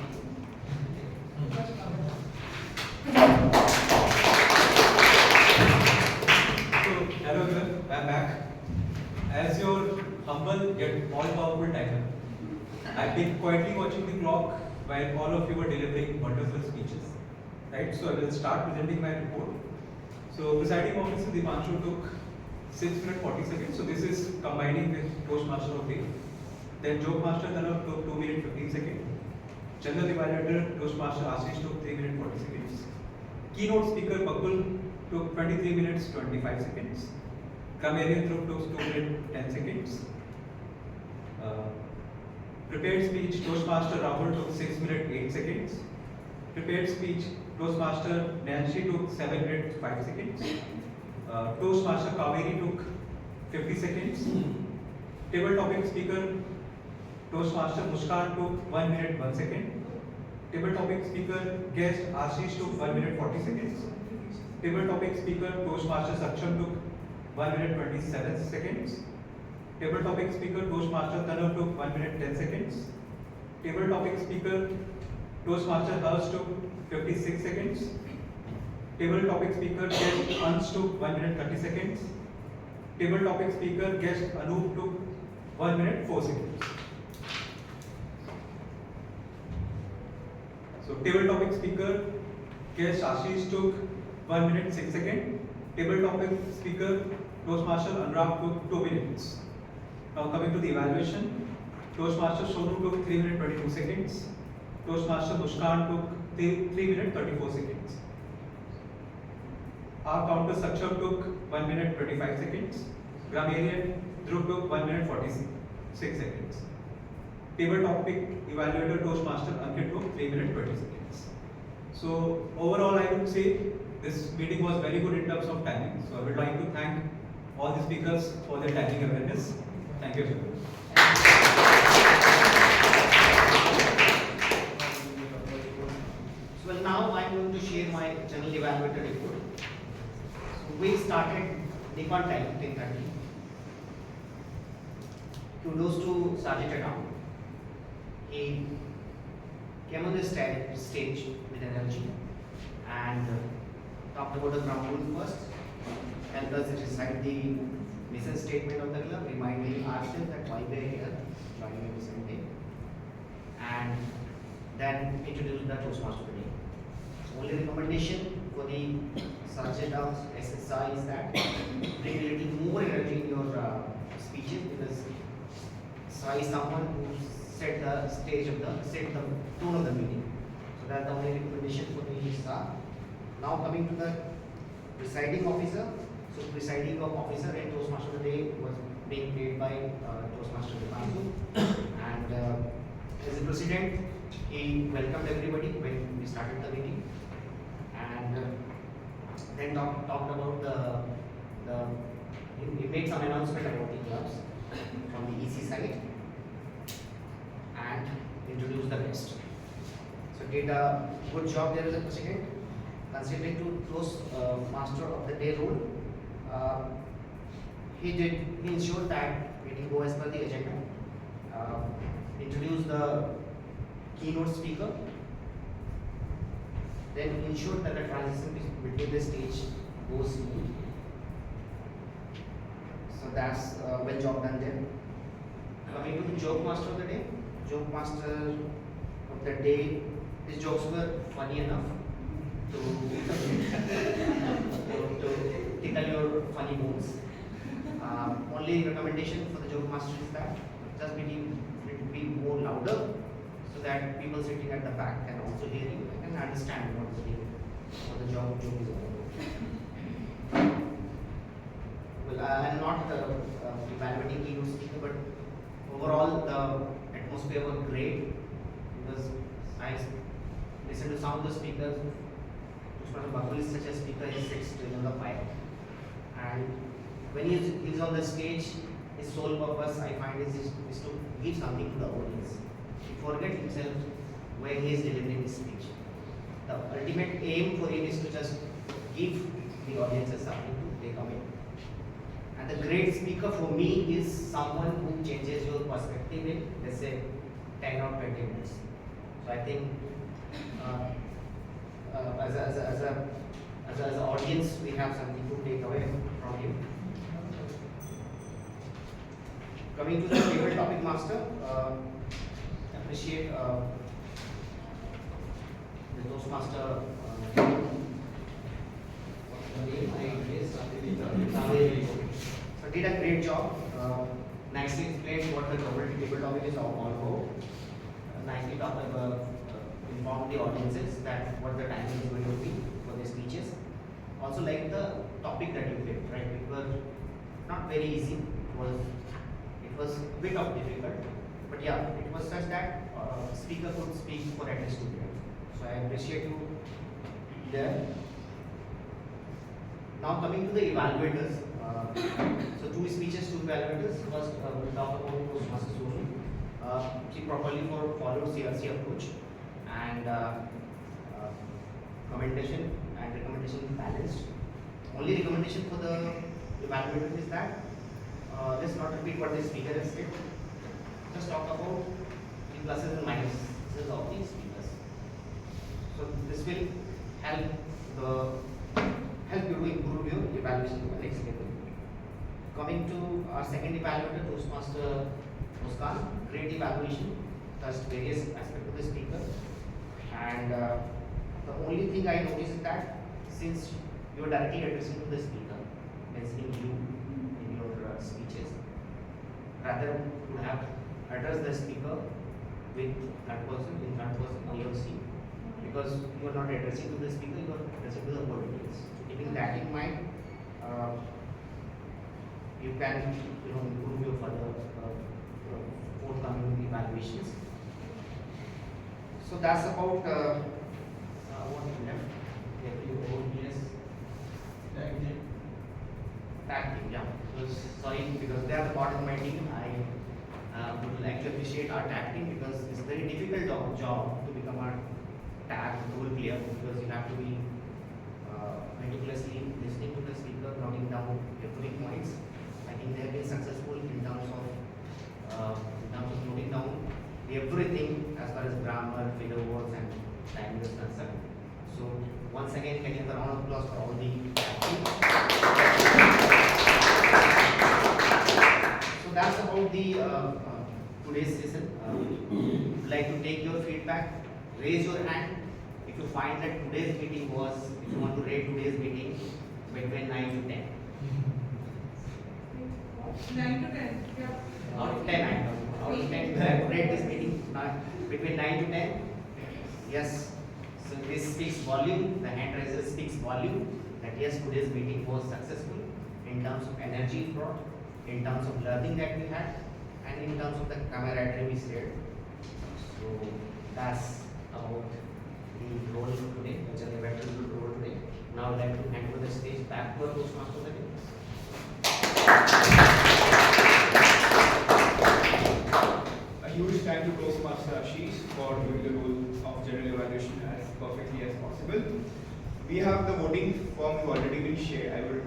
So, hello everyone, I'm back. As your humble yet all-powerful timer, I've been quietly watching the clock while all of you were delivering wonderful speeches. Right, so I will start presenting my report. So, presiding officer Dipanshu took 6 minutes 40 seconds. So, this is combining with Toastmaster of Day. Then Joke Master Tanav took 2 minutes 15 seconds. General Evaluator Toastmaster Ashish took 3 minutes 40 seconds. Keynote Speaker Bakul took 23 minutes 25 seconds. Grammarian took 2 minutes 10 seconds. Prepared speech Toastmaster Rahul took 6 minutes 8 seconds. Prepared speech Toastmaster Nancy took 7 minutes 5 seconds. Toastmaster Kaveri took 50 seconds. Table topic speaker Toastmaster Muskan took 1 minute 1 second. Table topic speaker guest Ashish took 1 minute 40 seconds. Table topic speaker Toastmaster Saksham took 1 minute 27 seconds. Table topic speaker Toastmaster Tanav took 1 minute 10 seconds. Table topic speaker Toastmaster Harsh took 56 seconds. Table topic speaker guest Ansh took 1 minute 30 seconds. Table topic speaker guest Anup took 1 minute 4 seconds. So table topic speaker guest Ashish took 1 minute 6 seconds. Table topic speaker Toastmaster Anurag took 2 minutes. Now coming to the evaluation, Toastmaster Sonu took 3 minutes 22 seconds. Toastmaster Muskan took 3 minutes 34 seconds. Our counter Saksham took 1 minute 25 seconds. Grammarian Dhruv took 1 minute 46 seconds. Table topic evaluator Toastmaster Ankit took 3 minutes 20 seconds. So overall I would say this meeting was very good in terms of timing. So I would like to thank all the speakers for their timing awareness. Thank you very much. I'm going to share my general evaluator report. So we started Nikon time 10:30. Kudos to Sergeant Adam. He came on the stage with energy and talked about the ground rule first, helped us recite the mission statement of the club, reminding ourselves that why we are here, joining every Sunday, and then introduced the Toastmaster today. So only recommendation for the Sergeant of SSI is that bring a little more energy in your speeches, because Sai is someone who set the tone of the meeting. So that's the only recommendation for the staff. Now coming to the presiding officer. So presiding officer and Toastmaster today was being played by Toastmaster Bakul. And as the president, he welcomed everybody when we started the meeting, and then talked about he made some announcement about the clubs from the EC side and introduced the rest. So did a good job there as a president. Considering to Toastmaster of the day role, he ensured that meeting go as per the agenda. Introduced the keynote speaker, then ensured that the transition between the stage goes smooth. So that's well job done there. Coming to the joke master of the day. Joke master of the day, his jokes were funny enough to tickle your funny bones. Only recommendation for the joke master is that just be more louder, so that people sitting at the back can also hear you and understand what the joke is about. Well, I'm not evaluating keynote speaker, but overall the atmosphere was great, because I listened to some of the speakers. Mr. Bakul is such a speaker, he sits in the fire, and when he's on the stage, his sole purpose I find is to give something to the audience. He forgets himself when he is delivering his speech. The ultimate aim for him is to just give the audiences something to take away. And the great speaker for me is someone who changes your perspective in, let's say, 10 or 20 minutes. So I think as an audience, we have something to take away from him. Coming to the favorite topic master, appreciate the Toastmaster. Kaveri. So did a great job. Nicely explained what the table topic is all about. Nicely talked about, informed the audiences that what the timing is going to be for the speeches. Also like the topic that you picked, right? It was not very easy. It was a bit of difficult, but yeah, it was such that speaker could speak for at least 2 minutes. So I appreciate you there. Now coming to the evaluators. So 2 speeches, 2 evaluators. First, we'll talk about Toastmasters only. She properly followed CRC approach, and commendation and recommendation balanced. Only recommendation for the evaluator is that let's not repeat what the speaker has said. Just talk about the pluses and minuses of the speakers. So this will help you to improve your evaluation to the next level. Coming to our second evaluator, Toastmaster Muskan, great evaluation, touched various aspects of the speaker. And the only thing I noticed is that since you are directly addressing to the speaker, mentioning you in your speeches, rather would have addressed the speaker with third person, in third person, he or she, because you are not addressing to the speaker, you are addressing to the audience. So keeping that in mind, you can improve your further forthcoming evaluations. So that's about what we left. Yes. Tag team, yeah. Sorry, because they are the part of my team. I would like to appreciate our tag team, because it's a very difficult job to become a tag role player, because you have to be meticulously listening to the speaker, noting down every points. I think they have been successful in terms of noting down everything as far as grammar, filler words, and language is concerned. So once again, can you have a round of applause for all the So that's about the today's session. Would like to take your feedback. Raise your hand if you find that today's meeting was, if you want to rate today's meeting between 9 to 10. 9 to 10. Yeah. Out of 10, I know. Out of 10, you have to rate this meeting between 9 to 10. Yes. So this speaks volume. The hand raiser speaks volume. That yes, today's meeting was successful in terms of energy brought, in terms of learning that we had, and in terms of the camaraderie we shared. So that's about the role today, which is a very good role today. Now I'd like to hand over the stage back to our Toastmaster of the day. A huge thank you to Toastmaster Ashish for doing the role of general evaluation as perfectly as possible. We have the voting form already been shared. I would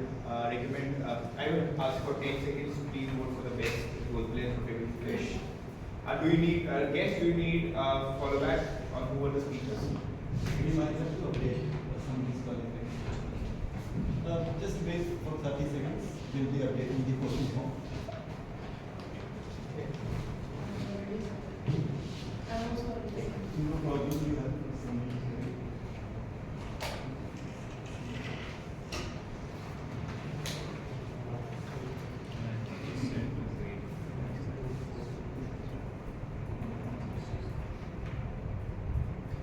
recommend, I would ask for 10 seconds to please vote for the best role player for every finish. Do you need, guests, do you need follow back on who were the speakers? Would you mind just to update somebody's qualification? Just wait for 30 seconds. We'll be updating the voting form. No problem, you have some.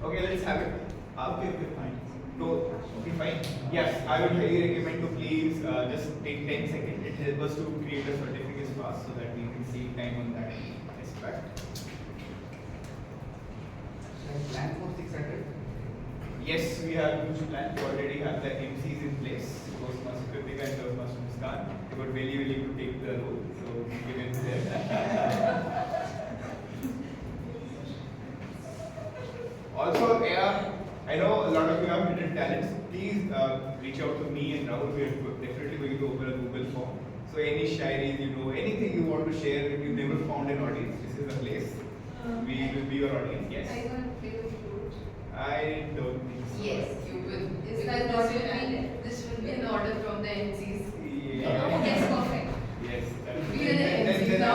Okay, let's have it. Okay, fine. So, okay, fine. Yes, I would highly recommend to please just take 10 seconds. It helps us to create a certificate fast so that we can save time on that aspect. Plan for 600. Yes, we have huge plan. We already have the MCs in place. Toastmaster Kritika and Toastmaster Muskan. They were really willing to take the role, so give it to them. Also, I know a lot of you have hidden talents. Please reach out to me and Rahul. We are definitely going to open a Google form. So any shairis, anything you want to share, if you never found an audience, this is the place. We will be your audience. Yes. Are you going to play the flute? I don't think so. Yes, you will. Is that not this will be an order from the MCs. Yeah. Oh, yes, perfect. Yes. We are the MCs now.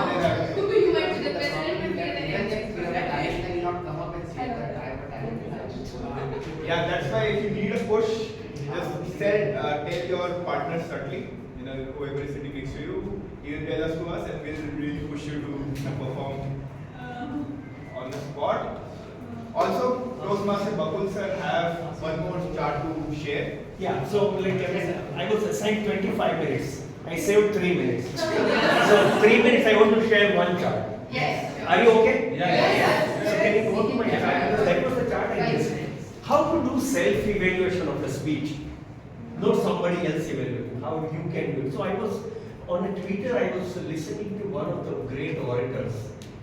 You might be the president, but we are the MCs. I will not come up and say that I have a talent. Yeah, that's why if you need a push, just tell your partner subtly, whoever is sitting next to you, you tell us to us and we'll really push you to perform on the spot. Also, Toastmaster Bakul sir have one more chart to share. Yeah, so I was assigned 25 minutes. I saved 3 minutes. So 3 minutes I want to share one chart. Yes. Are you okay? Yes. So can you go to my chart? That was the chart I used. How to do self-evaluation of the speech. Not somebody else evaluating. How you can do it. So I was on a Twitter, I was listening to one of the great orators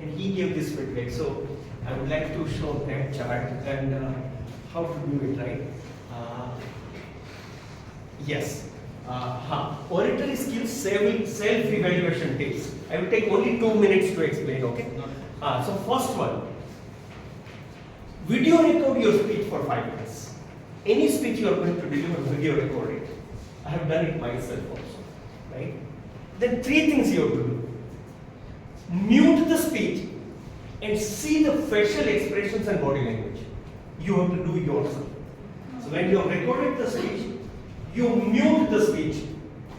and he gave this feedback. So I would like to show that chart and how to do it, right? Yes. Oratory skills, self-evaluation tips. I will take only 2 minutes to explain, okay? So first one, video record your speech for 5 minutes. Any speech you are going to deliver, video record it. I have done it myself also, right? Then 3 things you have to do. Mute the speech and see the facial expressions and body language. You have to do yourself. So when you have recorded the speech, you mute the speech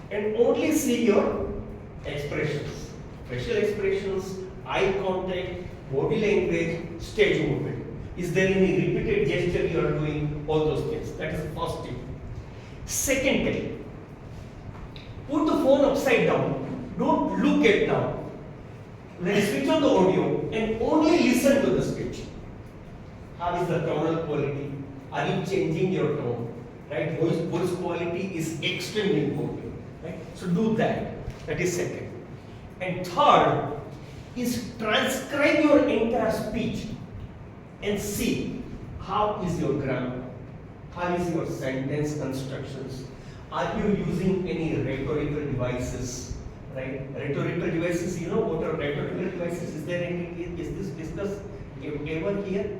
and only see your expressions. Facial expressions, eye contact, body language, stage movement. Is there any repeated gesture you are doing? All those things. That is the first tip. Second tip, put the phone upside down. Don't look it down. Then switch on the audio and only listen to the speech. How is the tonal quality? Are you changing your tone? Right? Voice quality is extremely important. Right? So do that. That is second. And third is transcribe your entire speech and see How is your grammar? How is your sentence constructions? Are you using any rhetorical devices? Right? Rhetorical devices, you know what are rhetorical devices? Is there any, is this discussed ever here?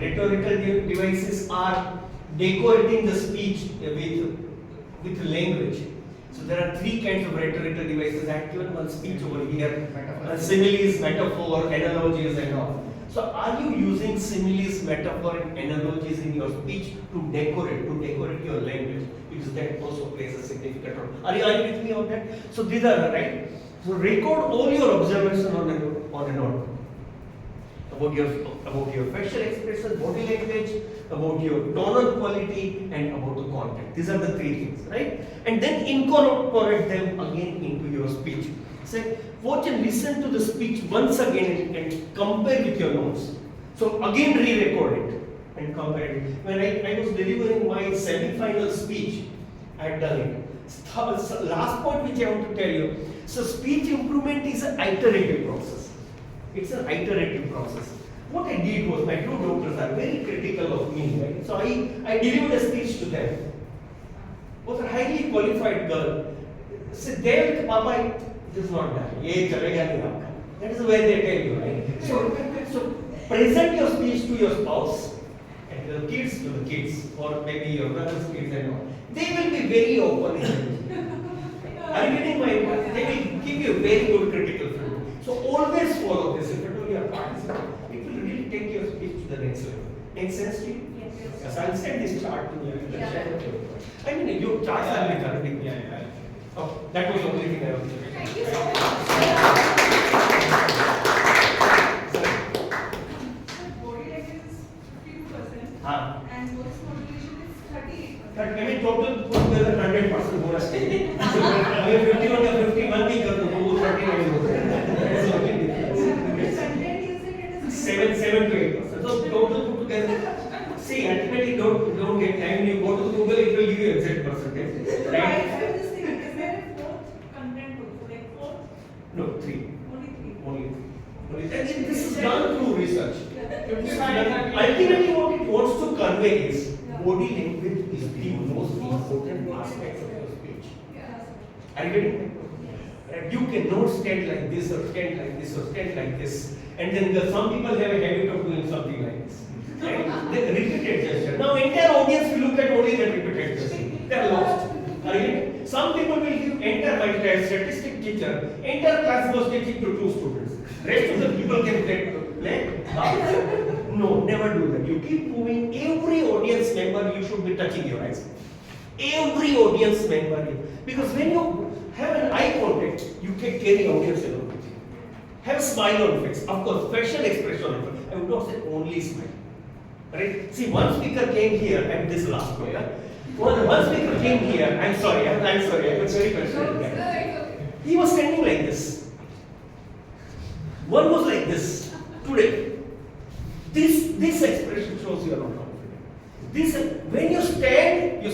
Rhetorical devices are decorating the speech with language. So there are three kinds of rhetorical devices. I have given one speech over here. Similes, metaphor, analogies and all. So are you using similes, metaphor and analogies in your speech to decorate your language? Because that also plays a significant role. Are you with me on that? So these are right. So record all your observations on a note. About your facial expression, body language, about your tonal quality, and about the content. These are the three things, right? And then incorporate them again into your speech. Say, watch and listen to the speech once again and compare with your notes. So again re-record it and compare it. When I was delivering my semi-final speech, I had done it. Last point which I want to tell you. So speech improvement is an iterative process. It's an iterative process. What I did was, my two doctors are very critical of me, right? So I delivered a speech to them. Was a highly qualified girl. Said, "Dev, Papa, it is not done. That is the way they tell you, right? So present your speech to your spouse and your kids to the kids, or maybe your brother's kids and all. They will be very open. Are you getting my point? They will give you very good critical feedback. So always follow this. If you are a participant, it will really take your speech to the next level. Make sense to you? Yes. I'll send this chart to you. I mean, your charts are recording. Yeah. Oh, that was the only thing I was doing. Thank you so much. Body language is 52%, and voice modulation is 38%. I mean, total put together 100% bonus. So, अगर 51 या 51 भी कर दो तो वो 39 हो जाएगा. That is the only difference. 7 to 8%. So total put together. See, ultimately don't get time. You go to Google, it will give you exact percentage. Right? I was just thinking, is there a fourth content also, like fourth? No, 3. Only 3. And this is done through research. Ultimately, what it wants to convey is body language is the most important aspect of your speech. Are you getting it? Right? You cannot stand like this or stand like this or stand like this. And then some people have a habit of doing something like this. Right? They repeated gesture. Now entire audience will look at only the repeated gesture. They are lost. Are you getting it? Some people will give entire, like a statistic teacher, entire class was teaching to 2 students. Rest of the people can play. No, never do that. You keep moving. Every audience member, you should be touching your eyes. Every audience member. Because when you have an eye contact, you can carry audience along with you. Have a smile on face. Of course, facial expression. I would not say only smile. Right? See, one speaker came here, and this last one. One speaker came here. I'm sorry. I was very passionate. He was standing like this. One was like this. Today. This expression shows you are not confident. When you stand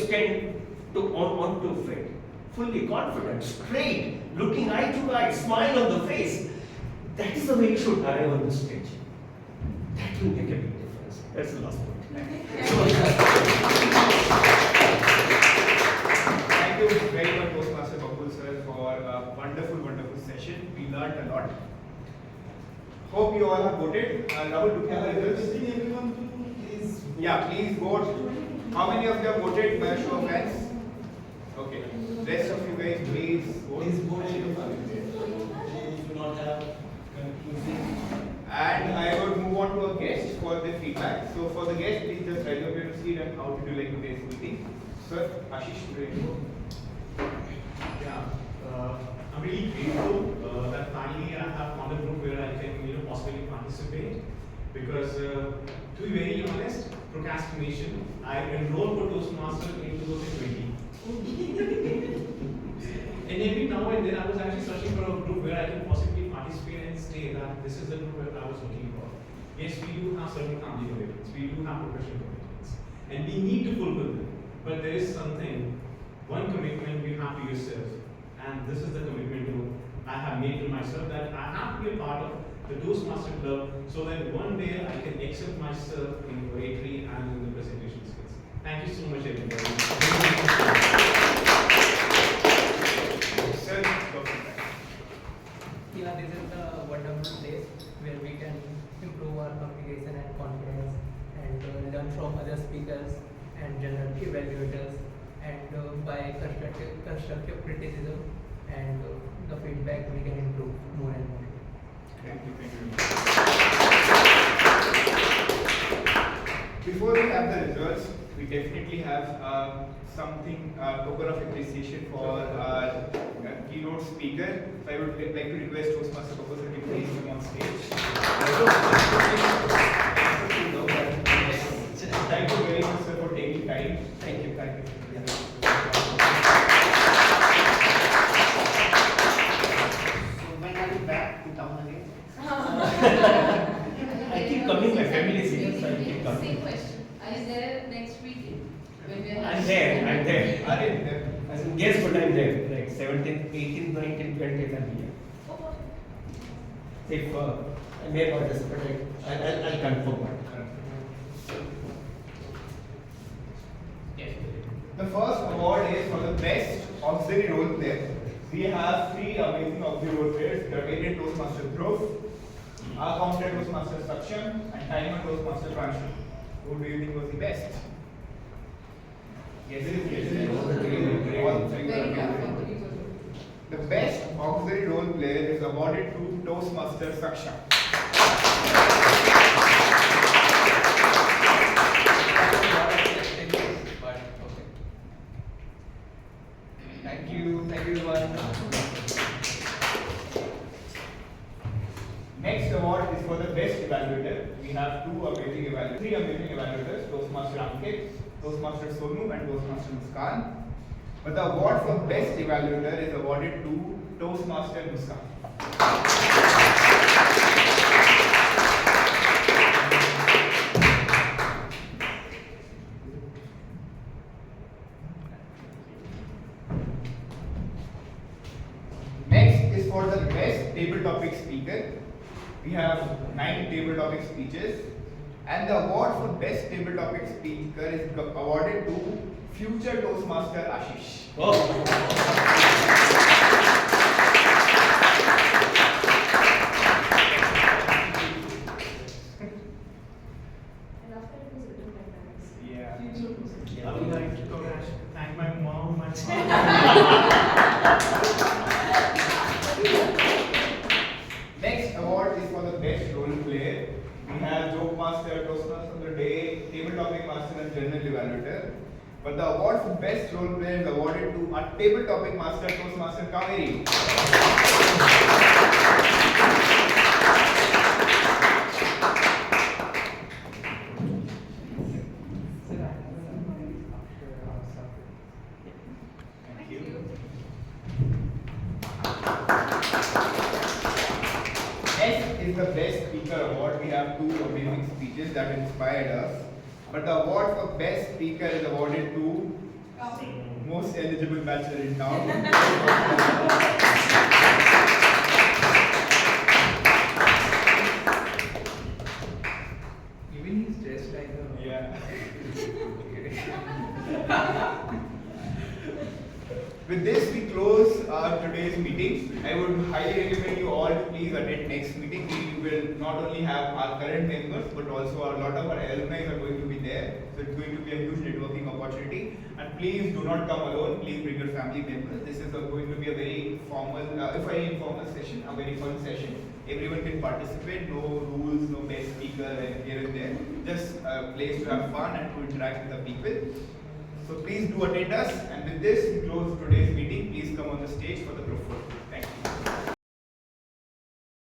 onto feet, fully confident, straight, looking eye to eye, smile on the face. That is the way you should arrive on the stage. That will make a big difference. That's the last point. Thank you very much, Toastmaster Bakul sir, for a wonderful session. We learned a lot. Hope you all have voted. Rahul, look at the results. Everyone to please. Yeah, please vote. How many of you have voted by a show of hands? Okay. Rest of you guys, please vote. Please vote. Please do not have conclusive. And I would move on to a guest for the feedback. So for the guest, please just rise up your seat and how did you like today's meeting? Sir, Ashish, today. Yeah, I'm really grateful that finally I have found a group where I can possibly participate. Because to be very honest, procrastination, I enrolled for Toastmasters in 2020. And every now and then I was actually searching for a group where I can possibly participate and say that this is the group where I was looking for. Yes, we do have certain family commitments, we do have professional commitments, and we need to fulfill them. But there is something, one commitment you have to yourself, and this is the commitment I have made to myself, that I have to be a part of the Toastmaster Club, so that one day I can excel myself in oratory and in the presentation skills. Thank you so much, everybody. Sir, Yeah, this is a wonderful place where we can improve our communication and confidence and learn from other speakers and general evaluators and by constructive criticism and the feedback we can improve more and more. thank you. Before we have the results, we definitely have something, token of appreciation for our keynote speaker. So I would like to request Toastmaster Professor to please come on stage. Thank you very much, sir, for taking time. Thank you. So when are you back to town again? I keep coming, my family is here, so I keep Same coming. question. Are you there next weekend? When we are I'm there. Are you there? As in guess, but I'm there. Like 17th, 18th, 19th, 20th, I'm here. If I may participate, I'll confirm. The first award is for the best auxiliary role player. We have three amazing auxiliary role players: the Indian Toastmaster Dhruv, our counter Toastmaster Saksham, and timer Toastmaster Pranshu. Who do you think was the best? Yes. Very tough company. The best auxiliary role player is awarded to Toastmaster Saksham. Thank you everyone. Next award is for the best evaluator. We have three amazing evaluators: Toastmaster Ankit, Toastmaster Sonu, and Toastmaster Muskan. But the award for best evaluator is awarded to Toastmaster Muskan. Next is for the best table topic speaker. We have 9 table topic speeches, and the award for best table topic speaker is awarded to future Toastmaster Ashish. Yeah. I would like to thank my mom, my father. Next award is for the best role player. We have Joke Master, Toastmaster of the Day, Table Topic Master, and General Evaluator. But the award for best role player is awarded to our Table Topic Master, Toastmaster Kaveri. Thank you. Next is the Best Speaker Award. We have 2 amazing speeches that inspired us. But the award for Best Speaker is awarded to most eligible bachelor in town. Even he's dressed like a Yeah. With this, we close today's meeting. I would highly recommend you all to please attend next meeting. We will not only have our current members, but also a lot of our alumni are going to be there. So it's going to be a huge networking opportunity. And please do not come alone. Please bring your family members. This is going to be a very formal, very informal session, a very fun session. Everyone can participate. No rules, no best speaker here and there. Just a place to have fun and to interact with the people. So please do attend us, and with this we close today's meeting. Please come on the stage for the group photo.